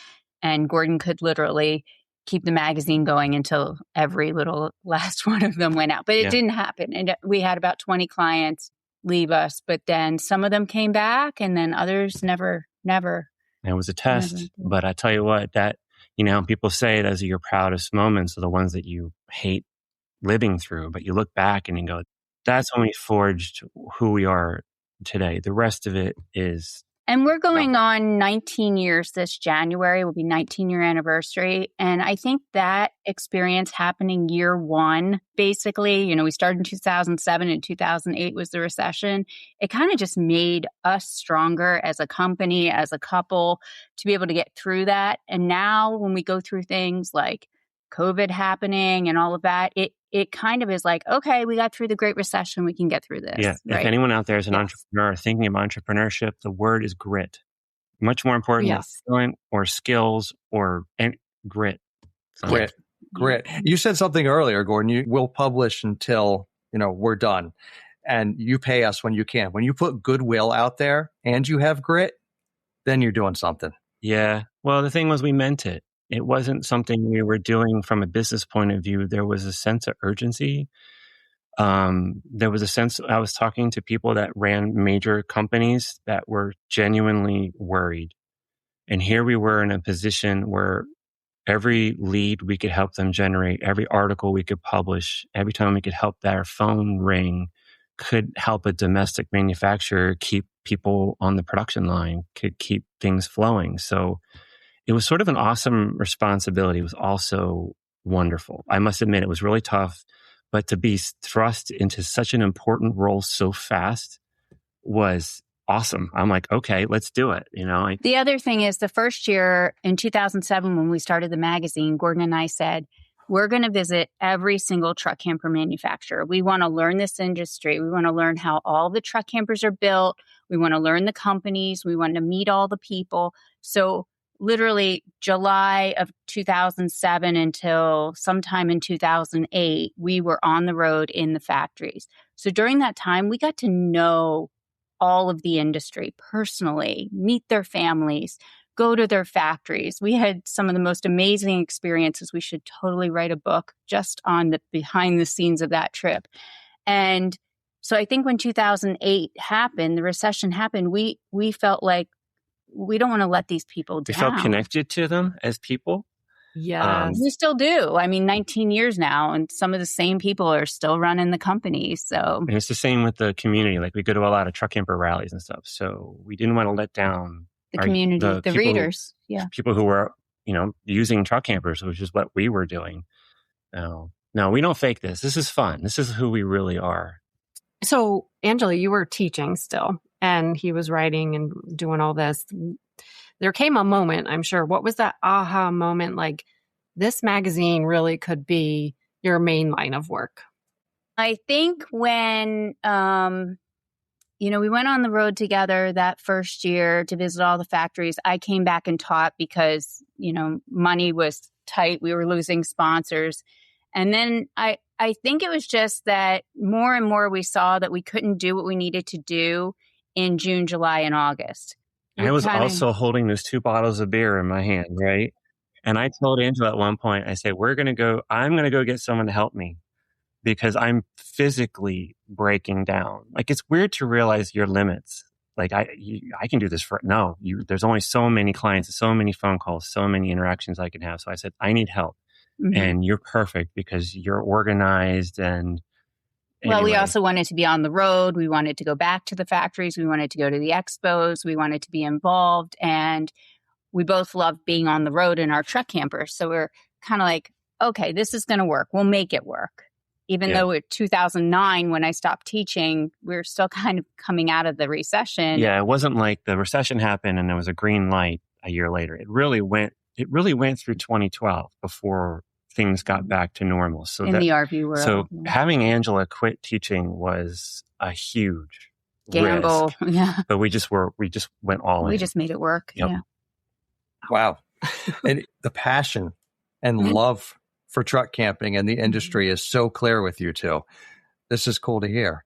and Gordon could literally keep the magazine going until every little last one of them went out. But it didn't happen. And we had about 20 clients leave us, but then some of them came back and then others never. It was a test, but I tell you what, that, people say those are your proudest moments are the ones that you hate living through, but you look back and you go, that's when we forged who we are today. The rest of it is. And we're going on 19 years this January, will be 19-year anniversary. And I think that experience happening year one, basically, we started in 2007 and 2008 was the recession. It kind of just made us stronger as a company, as a couple, to be able to get through that. And now when we go through things like COVID happening and all of that, it kind of is like, okay, we got through the Great Recession. We can get through this. Yeah. Right? If anyone out there is an entrepreneur thinking of entrepreneurship, the word is grit. Much more important than talent or skills or grit. So, Grit. You said something earlier, Gordon. You will publish until, we're done. And you pay us when you can. When you put goodwill out there and you have grit, then you're doing something. Yeah. Well, the thing was, we meant it. It wasn't something we were doing from a business point of view. There was a sense of urgency. There was a sense, I was talking to people that ran major companies that were genuinely worried. And here we were in a position where every lead we could help them generate, every article we could publish, every time we could help their phone ring, could help a domestic manufacturer keep people on the production line, could keep things flowing. So it was sort of an awesome responsibility. It was also wonderful. I must admit, it was really tough, but to be thrust into such an important role so fast was awesome. I'm like, okay, let's do it. The other thing is, the first year in 2007, when we started the magazine, Gordon and I said, we're going to visit every single truck camper manufacturer. We want to learn this industry. We want to learn how all the truck campers are built. We want to learn the companies. We want to meet all the people. So literally July of 2007 until sometime in 2008, we were on the road in the factories. So during that time, we got to know all of the industry personally, meet their families, go to their factories. We had some of the most amazing experiences. We should totally write a book just on the behind the scenes of that trip. And so I think when 2008 happened, the recession happened, we felt like we don't want to let these people down. We felt connected to them as people. Yes. We still do. I mean, 19 years now, and some of the same people are still running the company. So And it's the same with the community. Like we go to a lot of truck camper rallies and stuff. So we didn't want to let down the community, the people readers. People who were, using truck campers, which is what we were doing. No, we don't fake this. This is fun. This is who we really are. So, Angela, you were teaching still, and he was writing and doing all this. There came a moment, I'm sure. What was that aha moment? Like, this magazine really could be your main line of work. I think when, we went on the road together that first year to visit all the factories, I came back and taught because, money was tight. We were losing sponsors. And then I think it was just that more and more we saw that we couldn't do what we needed to do in June, July, and August. I was also holding those 2 bottles of beer in my hand, right? And I told Angela at one point, I said, I'm going to go get someone to help me because I'm physically breaking down. Like, it's weird to realize your limits. Like, I can do this there's only so many clients, so many phone calls, so many interactions I can have. So I said, I need help. Mm-hmm. And you're perfect because you're organized and Well, we also wanted to be on the road. We wanted to go back to the factories. We wanted to go to the expos. We wanted to be involved. And we both loved being on the road in our truck campers. So we're kind of like, okay, this is going to work. We'll make it work. Even though in 2009, when I stopped teaching, we were still kind of coming out of the recession. Yeah, it wasn't like the recession happened and there was a green light a year later. It really went through 2012 before things got back to normal. So in the RV world. So having Angela quit teaching was a huge gamble. Risk. Yeah. But we just went all in. We just made it work. Yep. Yeah. Wow. And the passion and love for truck camping and the industry is so clear with you two. This is cool to hear.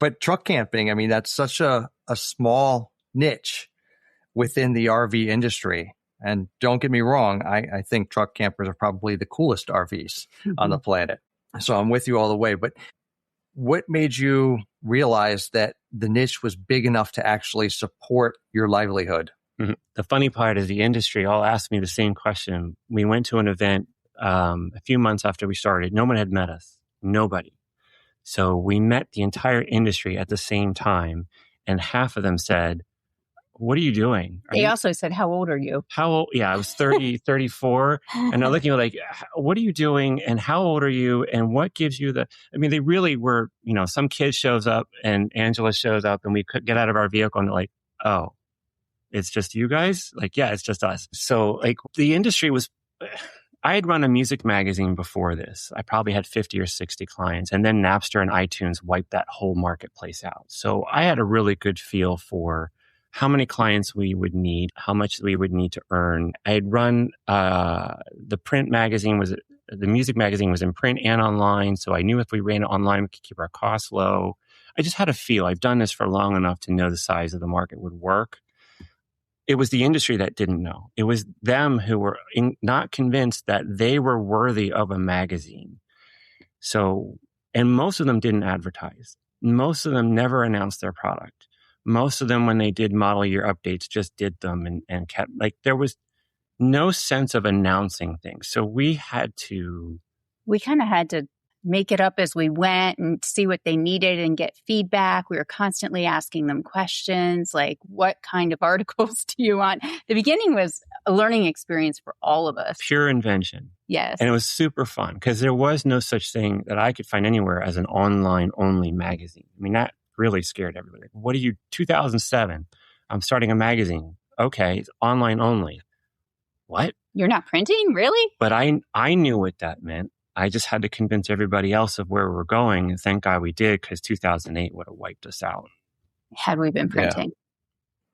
But truck camping, I mean, that's such a small niche within the RV industry. And don't get me wrong, I think truck campers are probably the coolest RVs on the planet. So I'm with you all the way. But what made you realize that the niche was big enough to actually support your livelihood? Mm-hmm. The funny part is the industry all asked me the same question. We went to an event a few months after we started. No one had met us. Nobody. So we met the entire industry at the same time. And half of them said, what are you doing? They also said, how old are you? How old? Yeah, I was 30, 34. And they're looking like, what are you doing? And how old are you? And what gives you they really were, some kid shows up and Angela shows up and we could get out of our vehicle and they're like, oh, it's just you guys? Like, yeah, it's just us. So like the industry was, I had run a music magazine before this. I probably had 50 or 60 clients. And then Napster and iTunes wiped that whole marketplace out. So I had a really good feel for how many clients we would need, how much we would need to earn. I had run the music magazine was in print and online. So I knew if we ran it online, we could keep our costs low. I just had a feel. I've done this for long enough to know the size of the market would work. It was the industry that didn't know. It was them who were not convinced that they were worthy of a magazine. So, and most of them didn't advertise. Most of them never announced their product. Most of them, when they did model year updates, just did them and kept, there was no sense of announcing things. So we kind of had to make it up as we went and see what they needed and get feedback. We were constantly asking them questions like, what kind of articles do you want? The beginning was a learning experience for all of us. Pure invention. Yes. And it was super fun because there was no such thing that I could find anywhere as an online only magazine. I mean, that really scared everybody. What are you, 2007? I'm starting a magazine. Okay, it's online only. What? You're not printing? Really? But I knew what that meant. I just had to convince everybody else of where we were going. And thank God we did, because 2008 would have wiped us out. Had we been printing.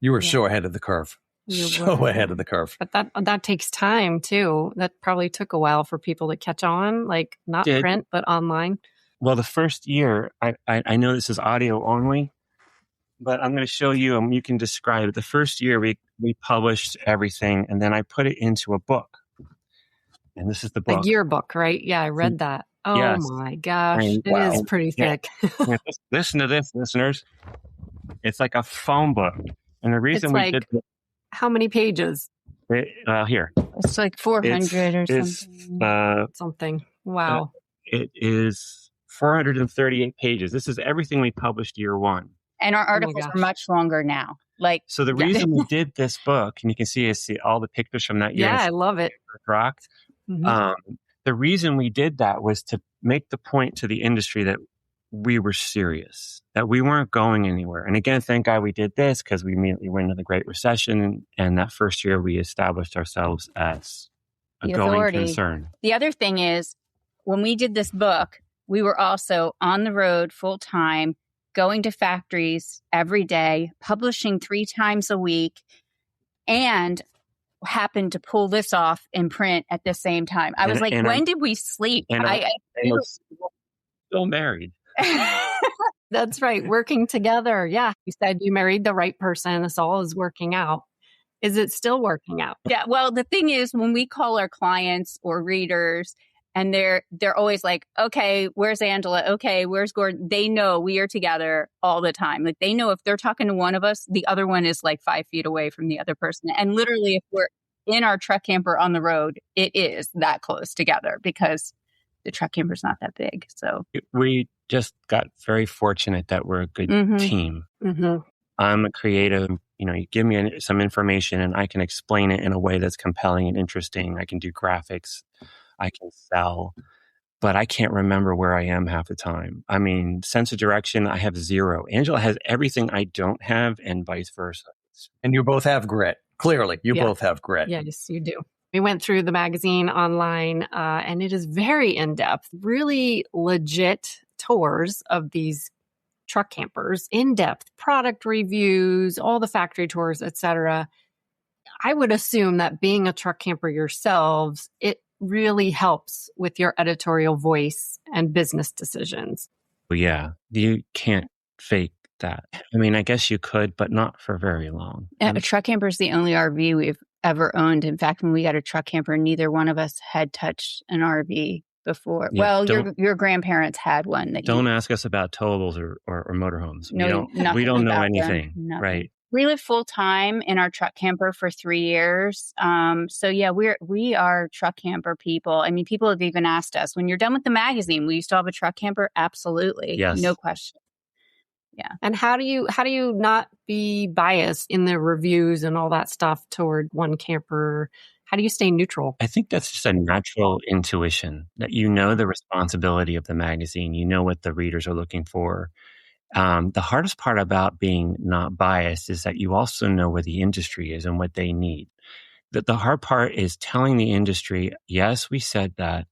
You were so ahead of the curve. So ahead of the curve. But that takes time too. That probably took a while for people to catch on, like not print, but online. Well, the first year, I know this is audio only, but I'm going to show you, and you can describe it. The first year we published everything, and then I put it into a book. And this is the book. A yearbook, right? Yeah, I read that. Oh yes. My gosh. It is pretty thick. Yeah. Listen to this, listeners. It's like a phone book. And the reason we did this, how many pages? Here. It's like 400 or something. Something. Wow. It is 438 pages. This is everything we published year one. And our articles are much longer now. So the reason we did this book, and you can see all the pictures from that year. Yeah, I love it. Rocked. Mm-hmm. The reason we did that was to make the point to the industry that we were serious, that we weren't going anywhere. And again, thank God we did this, because we immediately went into the Great Recession. And that first year we established ourselves as a going concern. The other thing is, when we did this book, we were also on the road full time, going to factories every day, publishing 3 times a week, and happened to pull this off in print at the same time. I was when did we sleep? And I was still married. That's right. Working together. Yeah. You said you married the right person. This all is working out. Is it still working out? Yeah. Well, the thing is, when we call our clients or readers, and they're always like, okay, where's Angela? Okay, where's Gordon? They know we are together all the time. Like, they know if they're talking to one of us, the other one is like 5 feet away from the other person. And literally, if we're in our truck camper on the road, it is that close together, because the truck camper's not that big. So we just got very fortunate that we're a good team. Mm-hmm. I'm a creative. You give me some information and I can explain it in a way that's compelling and interesting. I can do graphics. I can sell, but I can't remember where I am half the time. I mean, sense of direction, I have 0. Angela has everything I don't have, and vice versa. And you both have grit. Clearly, you both have grit. Yes, you do. We went through the magazine online, and it is very in-depth, really legit tours of these truck campers, in-depth product reviews, all the factory tours, etc. I would assume that being a truck camper yourselves, it really helps with your editorial voice and business decisions. Well, yeah, you can't fake that. I mean, I guess you could, but not for very long. A truck camper is the only RV we've ever owned. In fact, when we got a truck camper, neither one of us had touched an RV before. Yeah, well, your grandparents had one. Don't ask us about towables or motorhomes. No, we don't know anything, right? We lived full time in our truck camper for 3 years. So yeah, we are truck camper people. I mean, people have even asked us, when you're done with the magazine, will you still have a truck camper? Absolutely. Yes. No question. Yeah. And how do you not be biased in the reviews and all that stuff toward one camper? How do you stay neutral? I think that's just a natural intuition that the responsibility of the magazine. You know what the readers are looking for. The hardest part about being not biased is that you also know where the industry is and what they need. The hard part is telling the industry, yes, we said that,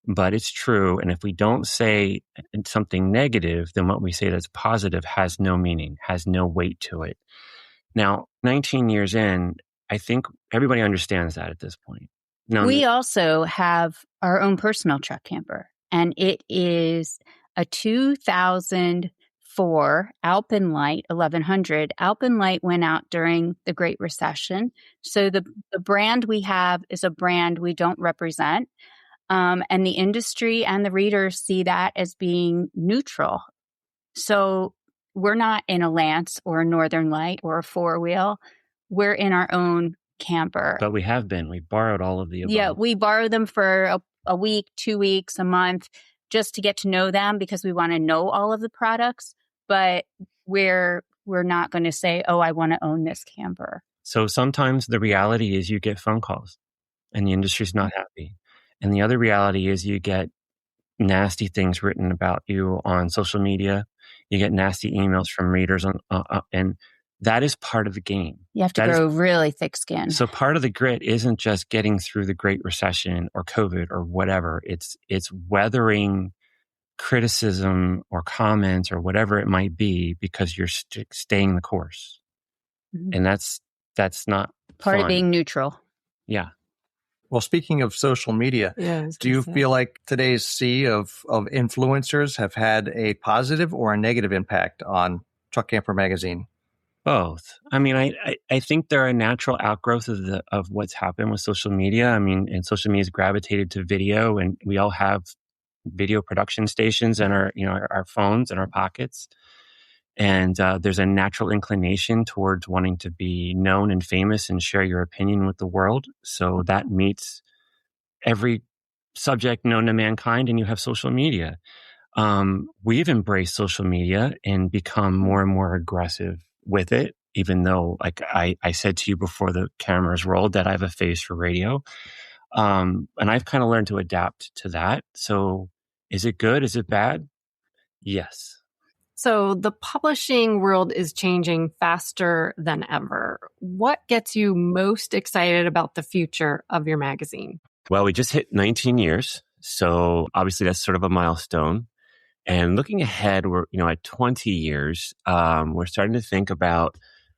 but it's true. And if we don't say something negative, then what we say that's positive has no meaning, has no weight to it. Now, 19 years in, I think everybody understands that at this point. Now, we also have our own personal truck camper, and it is a 2004 Alpenlight 1100. Alpenlight went out during the Great Recession. So the brand we have is a brand we don't represent. And the industry and the readers see that as being neutral. So we're not in a Lance or a Northern Light or a 4-wheel. We're in our own camper. But we have been. We borrowed all of the above. Yeah, we borrow them for a week, 2 weeks, a month, just to get to know them, because we want to know all of the products. But we're not going to say, oh, I want to own this camper. So sometimes the reality is you get phone calls and the industry's not happy. And the other reality is you get nasty things written about you on social media. You get nasty emails from readers and that is part of the game. You have to grow really thick skin. So part of the grit isn't just getting through the Great Recession or COVID or whatever. It's weathering criticism or comments or whatever it might be because you're staying the course. Mm-hmm. And that's not Part fun. of being neutral. Yeah. Well, speaking of social media, do you feel like today's sea of influencers have had a positive or a negative impact on Truck Camper Magazine? Both. I mean, I think they're a natural outgrowth of what's happened with social media. I mean, and social media has gravitated to video, and we all have video production stations in our phones in our pockets. And there's a natural inclination towards wanting to be known and famous and share your opinion with the world. So that meets every subject known to mankind, and you have social media. We've embraced social media and become more and more aggressive with it, even though, like I said to you before the cameras rolled, that I have a face for radio. And I've kind of learned to adapt to that. So is it good? Is it bad? Yes. So the publishing world is changing faster than ever. What gets you most excited about the future of your magazine? Well, we just hit 19 years. So obviously that's sort of a milestone. And looking ahead, we're, at 20 years, we're starting to think about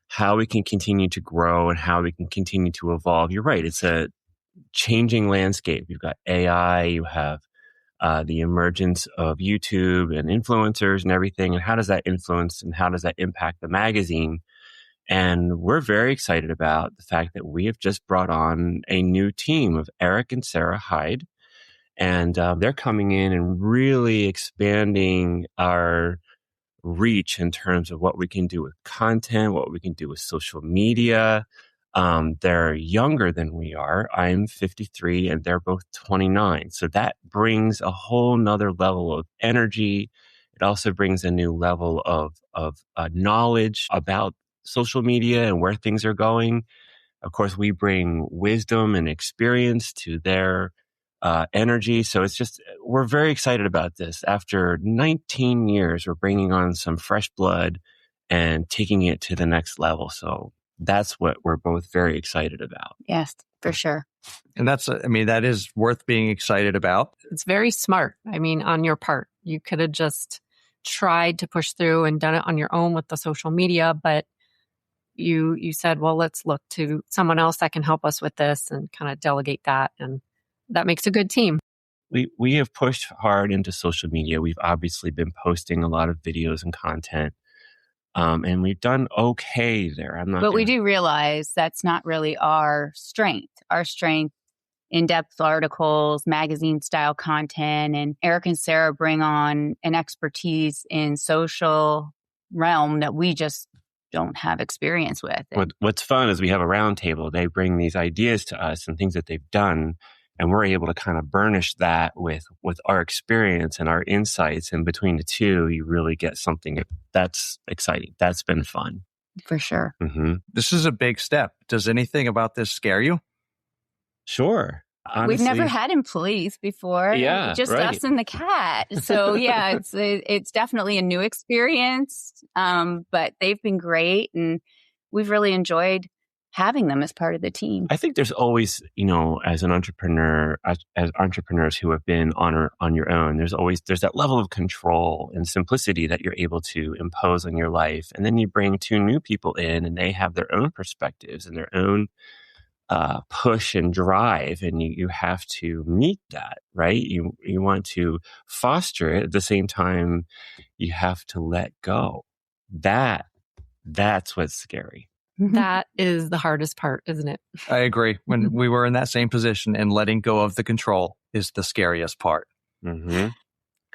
how we can continue to grow and how we can continue to evolve. You're right. It's a changing landscape. You've got AI, you have the emergence of YouTube and influencers and everything. And how does that influence and how does that impact the magazine? And we're very excited about the fact that we have just brought on a new team of Eric and Sarah Hyde. And they're coming in and really expanding our reach in terms of what we can do with content, what we can do with social media. They're younger than we are. I'm 53 and they're both 29. So that brings a whole nother level of energy. It also brings a new level of knowledge about social media and where things are going. Of course, we bring wisdom and experience to their energy. So it's just, we're very excited about this. After 19 years, we're bringing on some fresh blood and taking it to the next level. So that's what we're both very excited about. Yes, for sure. And that is worth being excited about. It's very smart. On your part, you could have just tried to push through and done it on your own with the social media, but you said, well, let's look to someone else that can help us with this and kind of delegate that. And that makes a good team. We have pushed hard into social media. We've obviously been posting a lot of videos and content. And we've done okay there. But we do realize that's not really our strength. Our strength, in-depth articles, magazine-style content, and Eric and Sarah bring on an expertise in social realm that we just don't have experience with. What's fun is we have a round table. They bring these ideas to us and things that they've done, and we're able to kind of burnish that with our experience and our insights. And between the two, you really get something that's exciting. That's been fun. For sure. Mm-hmm. This is a big step. Does anything about this scare you? Sure. Honestly, we've never had employees before. Yeah, just right. us and the cat. So yeah, it's definitely a new experience. But they've been great, and we've really enjoyed having them as part of the team. I think there's always, as an entrepreneur, as entrepreneurs who have been on your own, there's that level of control and simplicity that you're able to impose on your life. And then you bring two new people in and they have their own perspectives and their own push and drive. And you have to meet that, right? You want to foster it. At the same time, you have to let go. That's what's scary. That is the hardest part, isn't it? I agree. When we were in that same position, and letting go of the control is the scariest part. Mm-hmm.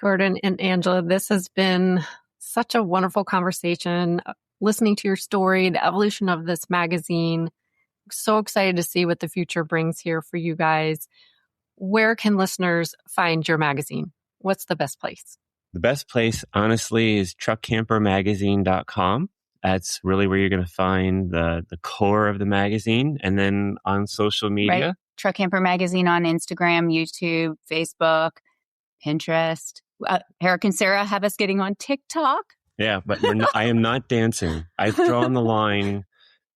Gordon and Angela, this has been such a wonderful conversation. Listening to your story, the evolution of this magazine. So excited to see what the future brings here for you guys. Where can listeners find your magazine? What's the best place? The best place, honestly, is truckcampermagazine.com. That's really where you're going to find the core of the magazine. And then on social media. Right. Truck Camper Magazine on Instagram, YouTube, Facebook, Pinterest. Eric and Sarah have us getting on TikTok. Yeah, but I am not dancing. I've drawn the line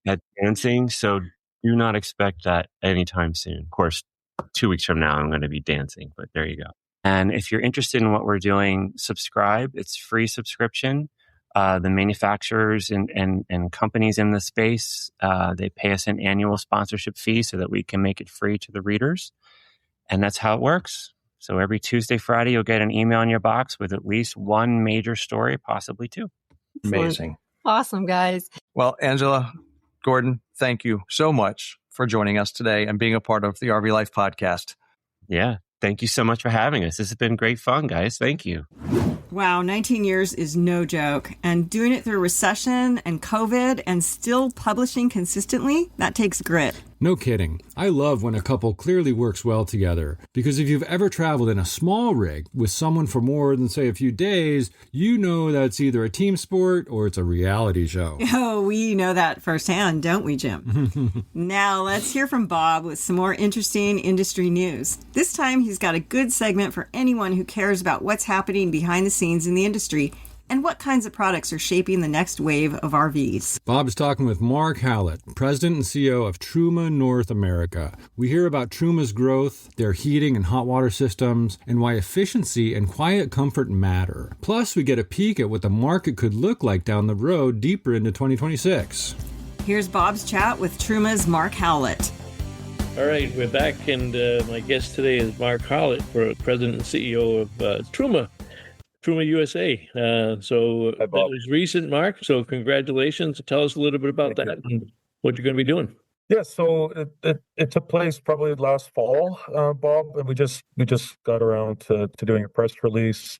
at dancing. So do not expect that anytime soon. Of course, 2 weeks from now, I'm going to be dancing, but there you go. And if you're interested in what we're doing, subscribe. It's free subscription. The manufacturers and companies in the space, they pay us an annual sponsorship fee so that we can make it free to the readers. And that's how it works. So every Tuesday, Friday, you'll get an email in your box with at least one major story, possibly two. Amazing. Awesome, guys. Well, Angela, Gordon, thank you so much for joining us today and being a part of the RV Life podcast. Yeah. Thank you so much for having us. This has been great fun, guys. Thank you. Wow, 19 years is no joke. And doing it through recession and COVID and still publishing consistently, that takes grit. No kidding. I love when a couple clearly works well together, because if you've ever traveled in a small rig with someone for more than, say, a few days, you know that's either a team sport or it's a reality show. Oh, we know that firsthand, don't we, Jim? Now let's hear from Bob with some more interesting industry news. This time he's got a good segment for anyone who cares about what's happening behind the scenes in the industry and what kinds of products are shaping the next wave of RVs. Bob's talking with Mark Hallett, President and CEO of Truma North America. We hear about Truma's growth, their heating and hot water systems, and why efficiency and quiet comfort matter. Plus, we get a peek at what the market could look like down the road deeper into 2026. Here's Bob's chat with Truma's Mark Hallett. All right, we're back, and my guest today is Mark Hallett, President and CEO of Truma USA. So that was recent, Mark. So congratulations. Tell us a little bit about that and what you're going to be doing. Yeah, so it took place probably last fall, Bob, and we just got around to doing a press release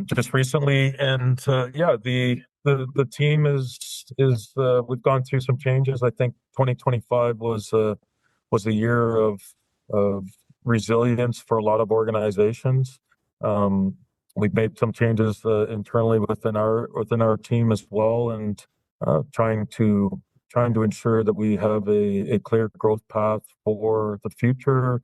just recently, and the team is we've gone through some changes. I think 2025 was a year of resilience for a lot of organizations. We've made some changes internally within our team as well, and trying to ensure that we have a clear growth path for the future,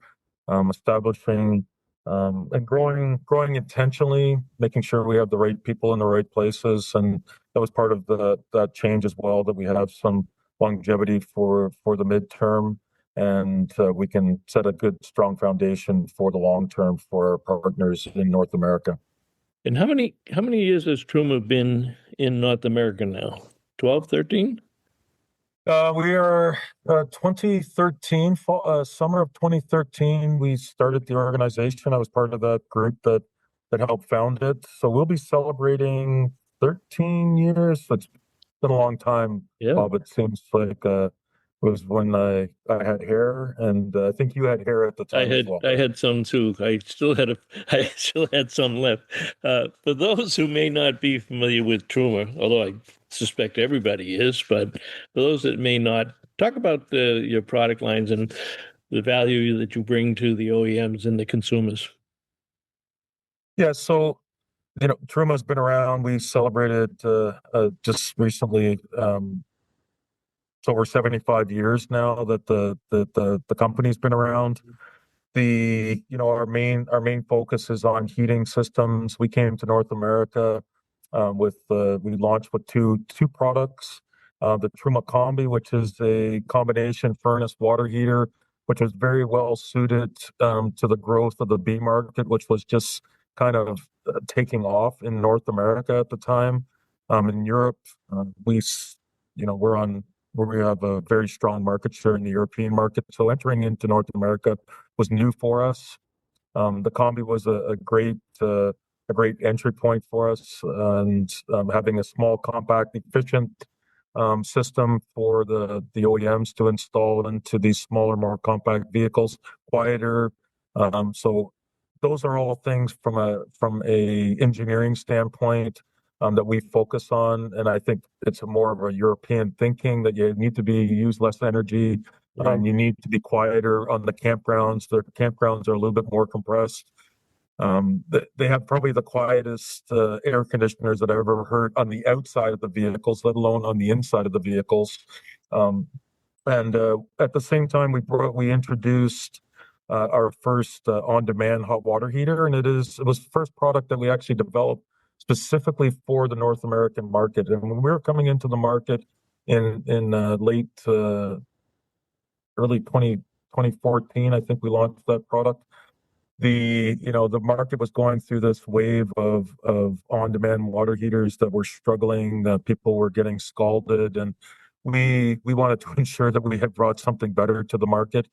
establishing and growing intentionally, making sure we have the right people in the right places, and that was part of that change as well. That we have some longevity for the midterm, and we can set a good, strong foundation for the long term for our partners in North America. And how many years has Truma been in North America now? 12, 13? We are 2013, summer of 2013, we started the organization. I was part of that group that helped found it. So we'll be celebrating 13 years. It's been a long time, Bob. It seems like it was when I had hair, and I think you had hair at the time as well. I had some too. I still had some left. For those who may not be familiar with Truma, although I suspect everybody is, but for those that may not, talk about your product lines and the value that you bring to the OEMs and the consumers. Yeah, so Truma's been around. We celebrated just recently. It's over 75 years now that the company's been around. Our main focus is on heating systems. We came to North America we launched with two products, the Truma Combi, which is a combination furnace water heater, which was very well suited to the growth of the B market, which was just kind of taking off in North America at the time. In Europe, we have a very strong market share in the European market. So entering into North America was new for us. The Combi was a great entry point for us, and having a small, compact, efficient system for the OEMs to install into these smaller, more compact vehicles, quieter. So those are all things from a engineering standpoint that we focus on, and I think it's more of a European thinking that you need to use less energy, you need to be quieter on the campgrounds. The campgrounds are a little bit more compressed. They have probably the quietest air conditioners that I've ever heard on the outside of the vehicles, let alone on the inside of the vehicles. And at the same time, we introduced our first on-demand hot water heater, and it was the first product that we actually developed specifically for the North American market. And when we were coming into the market in late early 2014, I think we launched that product. the market was going through this wave of on-demand water heaters that were struggling. People were getting scalded, and we wanted to ensure that we had brought something better to the market.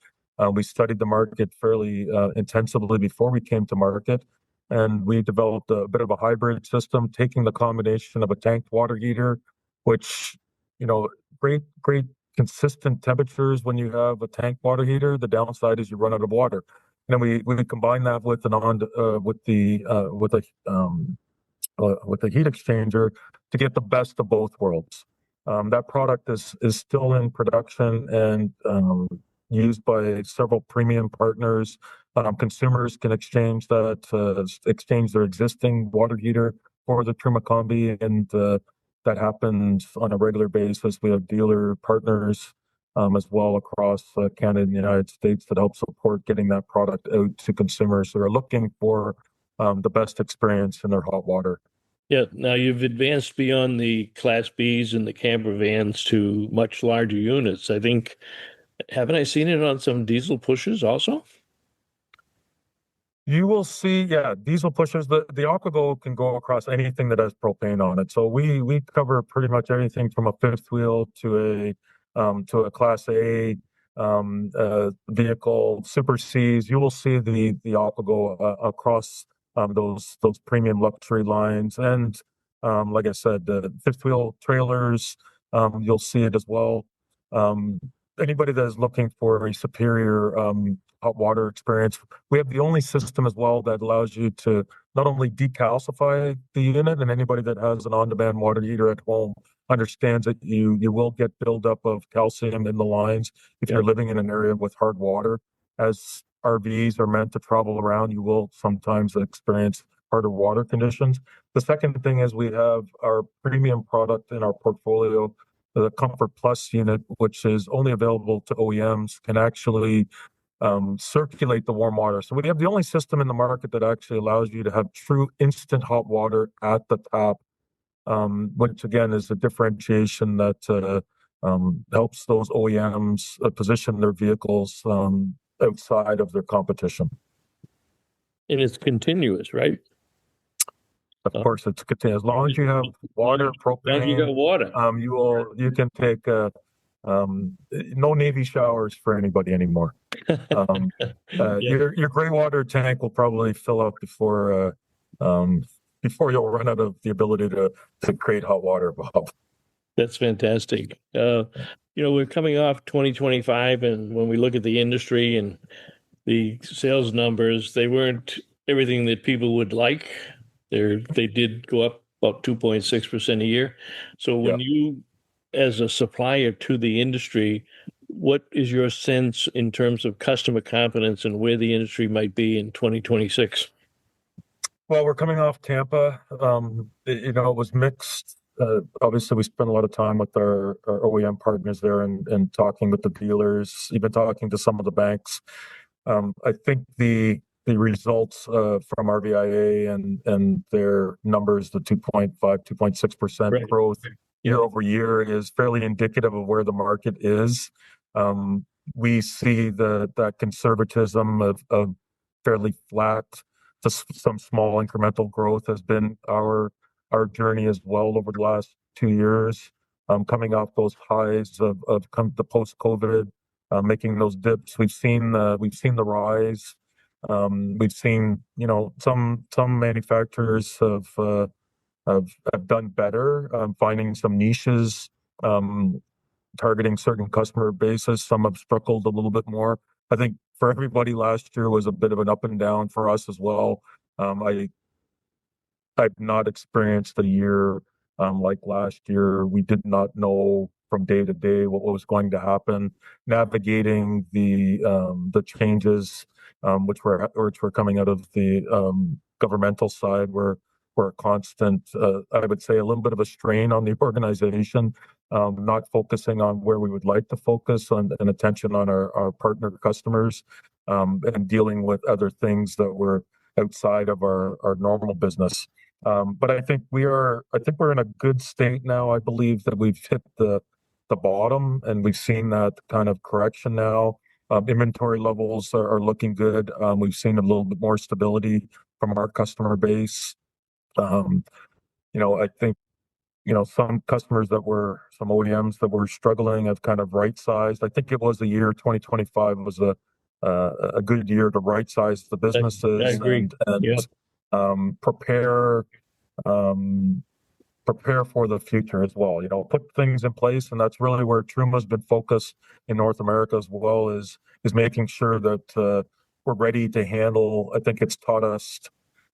We studied the market fairly intensively before we came to market, and we developed a bit of a hybrid system, taking the combination of a tanked water heater, which, great consistent temperatures when you have a tank water heater. The downside is you run out of water. And then we combine that with with a heat exchanger to get the best of both worlds. That product is still in production and used by several premium partners. Consumers can exchange their existing water heater for the Truma Combi, and that happens on a regular basis. We have dealer partners as well across Canada and the United States that help support getting that product out to consumers who are looking for the best experience in their hot water. Yeah. Now you've advanced beyond the Class Bs and the camper vans to much larger units. I think, haven't I seen it on some diesel pushers also? You will see, diesel pushers. The AquaGo can go across anything that has propane on it. So we cover pretty much everything from a fifth wheel to a Class A vehicle, Super Cs. You will see the AquaGo across those premium luxury lines, and like I said, the fifth wheel trailers. You'll see it as well. Anybody that is looking for a superior hot water experience, we have the only system as well that allows you to not only decalcify the unit, and anybody that has an on-demand water heater at home understands that you will get buildup of calcium in the lines if you're living in an area with hard water. As RVs are meant to travel around, you will sometimes experience harder water conditions. The second thing is we have our premium product in our portfolio, the Comfort Plus unit, which is only available to OEMs, can actually circulate the warm water. So we have the only system in the market that actually allows you to have true instant hot water at the tap, which again is a differentiation that helps those OEMs position their vehicles outside of their competition. And it's continuous, right? Of course, it's continuous. As long as you have water, propane, you got water. You can take no Navy showers for anybody anymore. Your gray water tank will probably fill up before you'll run out of the ability to create hot water, Bob. That's fantastic. We're coming off 2025, and when we look at the industry and the sales numbers, they weren't everything that people would like. They did go up about 2.6% a year. So when you, as a supplier to the industry, what is your sense in terms of customer confidence and where the industry might be in 2026? Well, we're coming off Tampa. It was mixed. Obviously, we spent a lot of time with our OEM partners there and talking with the dealers, even talking to some of the banks. I think the results from RVIA and their numbers, the 2.6% growth year over year, is fairly indicative of where the market is. We see that conservatism of fairly flat to some small incremental growth has been our journey as well over the last 2 years, coming off those highs of the post-COVID, making those dips. We've seen the rise. We've seen some manufacturers have done better, finding some niches, targeting certain customer bases. Some have struggled a little bit more. I think for everybody, last year was a bit of an up and down for us as well. I've not experienced a year like last year. We did not know from day to day what was going to happen. Navigating the changes which were coming out of the governmental side were a constant, I would say, a little bit of a strain on the organization, not focusing on where we would like to focus on, and attention on our partner customers, and dealing with other things that were outside of our normal business. But I think we're in a good state now. I believe that we've hit the bottom, and we've seen that kind of correction now. Inventory levels are looking good. We've seen a little bit more stability from our customer base. I think, some OEMs that were struggling have kind of right-sized. I think it was the year 2025 was a good year to right-size the businesses I agree. and prepare for the future as well. Put things in place, and that's really where Truma's been focused in North America as well, is making sure that we're ready to handle. I think it's taught us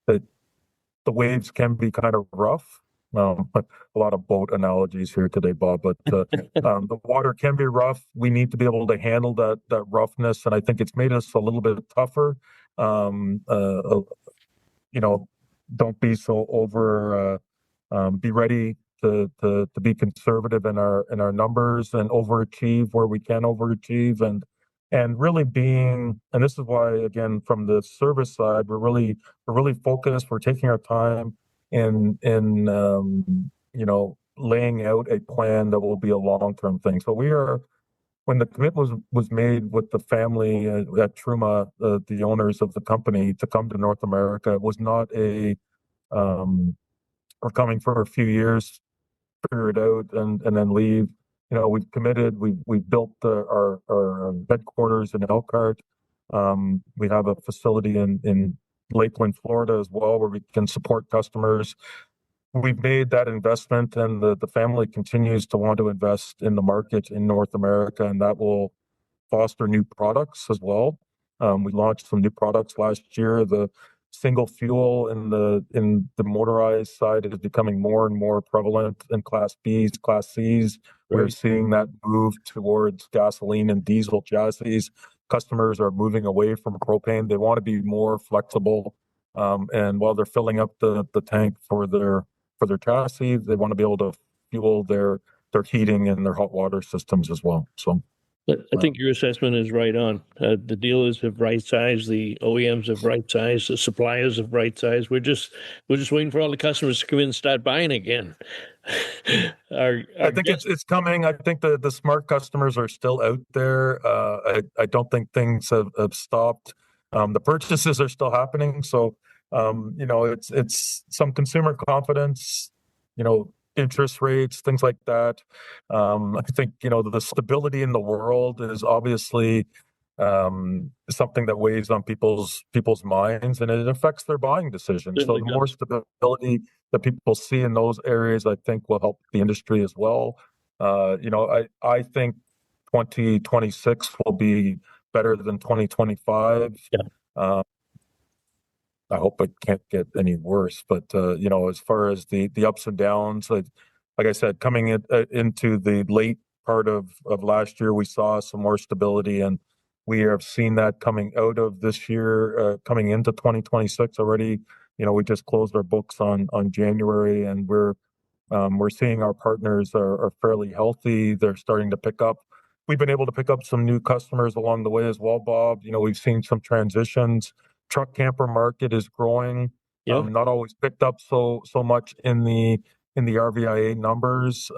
that the waves can be kind of rough. A lot of boat analogies here today, Bob, but the water can be rough. We need to be able to handle that roughness, and I think it's made us a little bit tougher. Don't be so over. Be ready to be conservative in our numbers and overachieve where we can overachieve, and really and this is why, again, from the service side, we're really focused. We're taking our time in laying out a plan that will be a long-term thing. So when the commitment was made with the family at Truma, the owners of the company, to come to North America, it was not we're coming for a few years, figure it out, and then leave. We've committed. We've built our headquarters in Elkhart. We have a facility in Lakeland, Florida, as well, where we can support customers. We've made that investment, and the family continues to want to invest in the market in North America, and that will foster new products as well. We launched some new products last year. The single fuel in the motorized side is becoming more and more prevalent in Class Bs, Class Cs. We're seeing that move towards gasoline and diesel chassis. Customers are moving away from propane. They want to be more flexible, and while they're filling up the tank for their chassis, they want to be able to fuel their heating and their hot water systems as well. So, I think your assessment is right on. The dealers have right-sized, the OEMs have right-sized, the suppliers have right-sized. We're just waiting for all the customers to come in and start buying again. I think it's coming. I think the smart customers are still out there. I don't think things have stopped. The purchases are still happening. So, it's some consumer confidence, interest rates, things like that. I think, the stability in the world is obviously something that weighs on people's minds, and it affects their buying decisions. So the more stability that people see in those areas, I think, will help the industry as well. I think 2026 will be better than 2025. Yeah. I hope it can't get any worse, but as far as the ups and downs, like I said, coming into the late part of last year, we saw some more stability, and we have seen that coming out of this year, coming into 2026 already. We just closed our books on January, and we're seeing our partners are fairly healthy. They're starting to pick up. We've been able to pick up some new customers along the way as well, Bob. We've seen some transitions. Truck camper market is growing. Not always picked up so much in the RVIA numbers,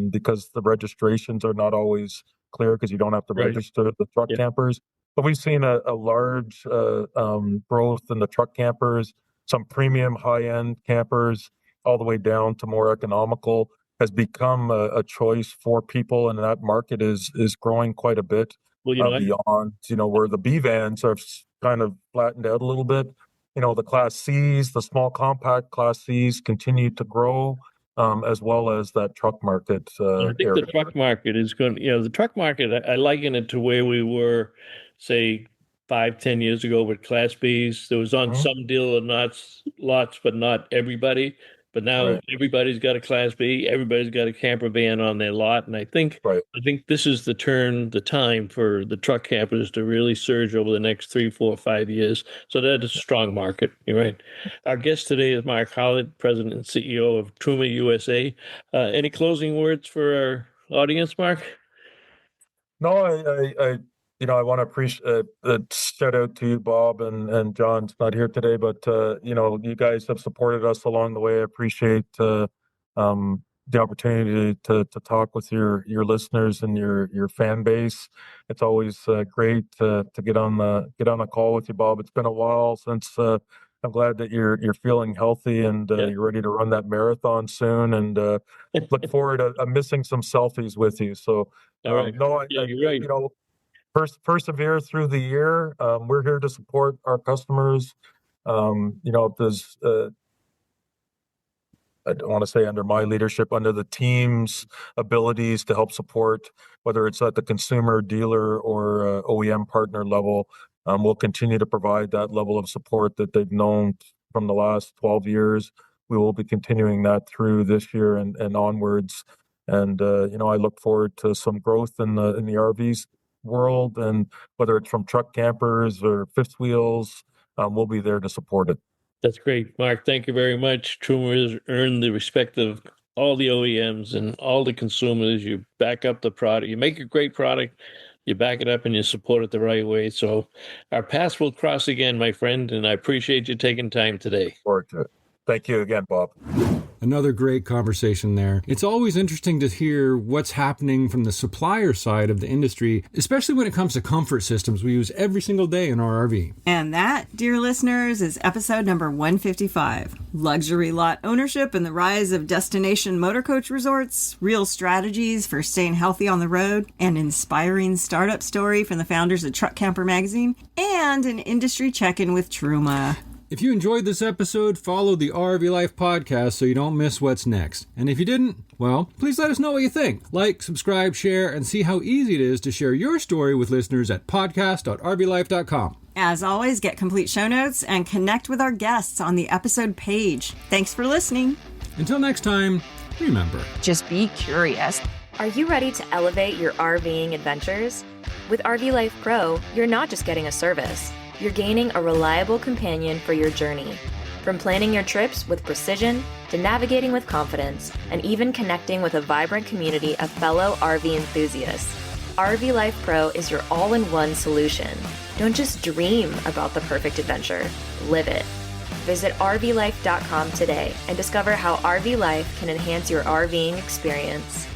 because the registrations are not always clear, because you don't have to register the truck campers. But we've seen a large growth in the truck campers, some premium high-end campers, all the way down to more economical, has become a choice for people, and that market is growing quite a bit. Beyond, where the B vans are kind of flattened out a little bit. The Class Cs, the small compact Class Cs, continue to grow, as well as that truck market. I think the truck market is going. The truck market, I liken it to where we were, say, 5-10 years ago with Class Bs. There was on some dealer lots, but not everybody. But now everybody's got a Class B, everybody's got a camper van on their lot, and I think this is the time for the truck campers to really surge over the next 3, 4, 5 years. So that is a strong market. You're right. Our guest today is Mark Howlett, President and CEO of Truma USA. Any closing words for our audience, Mark? No, I want to appreciate shout out to you, Bob, and John's not here today, but you guys have supported us along the way. I appreciate the opportunity to talk with your listeners and your fan base. It's always great to get on a call with you, Bob. It's been a while since. I'm glad that you're feeling healthy and you're ready to run that marathon soon. And look forward to missing some selfies with you. So All right. You're right. You know, persevere through the year. We're here to support our customers. You know, if there's I don't want to say under my leadership, under the team's abilities to help support, whether it's at the consumer, dealer, or OEM partner level, we'll continue to provide that level of support that they've known from the last 12 years. We will be continuing that through this year and onwards. And, you know, I look forward to some growth in the RVs world, and whether it's from truck campers or fifth wheels, we'll be there to support it. That's great, Mark. Thank you very much. Truma has earned the respect of all the OEMs and all the consumers. You back up the product. You make a great product. You back it up and you support it the right way. So our paths will cross again, my friend, and I appreciate you taking time today. Forward to it. Thank you again, Bob. Another great conversation there. It's always interesting to hear what's happening from the supplier side of the industry, especially when it comes to comfort systems we use every single day in our RV. And that, dear listeners, is episode number 155. Luxury lot ownership and the rise of destination motorcoach resorts, real strategies for staying healthy on the road, an inspiring startup story from the founders of Truck Camper Magazine, and an industry check-in with Truma. If you enjoyed this episode, follow the RV Life podcast so you don't miss what's next. And if you didn't, well, please let us know what you think. Like, subscribe, share, and see how easy it is to share your story with listeners at podcast.rvlife.com. As always, get complete show notes and connect with our guests on the episode page. Thanks for listening. Until next time, remember, just be curious. Are you ready to elevate your RVing adventures? With RV Life Pro, you're not just getting a service. You're gaining a reliable companion for your journey. From planning your trips with precision to navigating with confidence and even connecting with a vibrant community of fellow RV enthusiasts, RV Life Pro is your all-in-one solution. Don't just dream about the perfect adventure, live it. Visit RVLife.com today and discover how RV Life can enhance your RVing experience.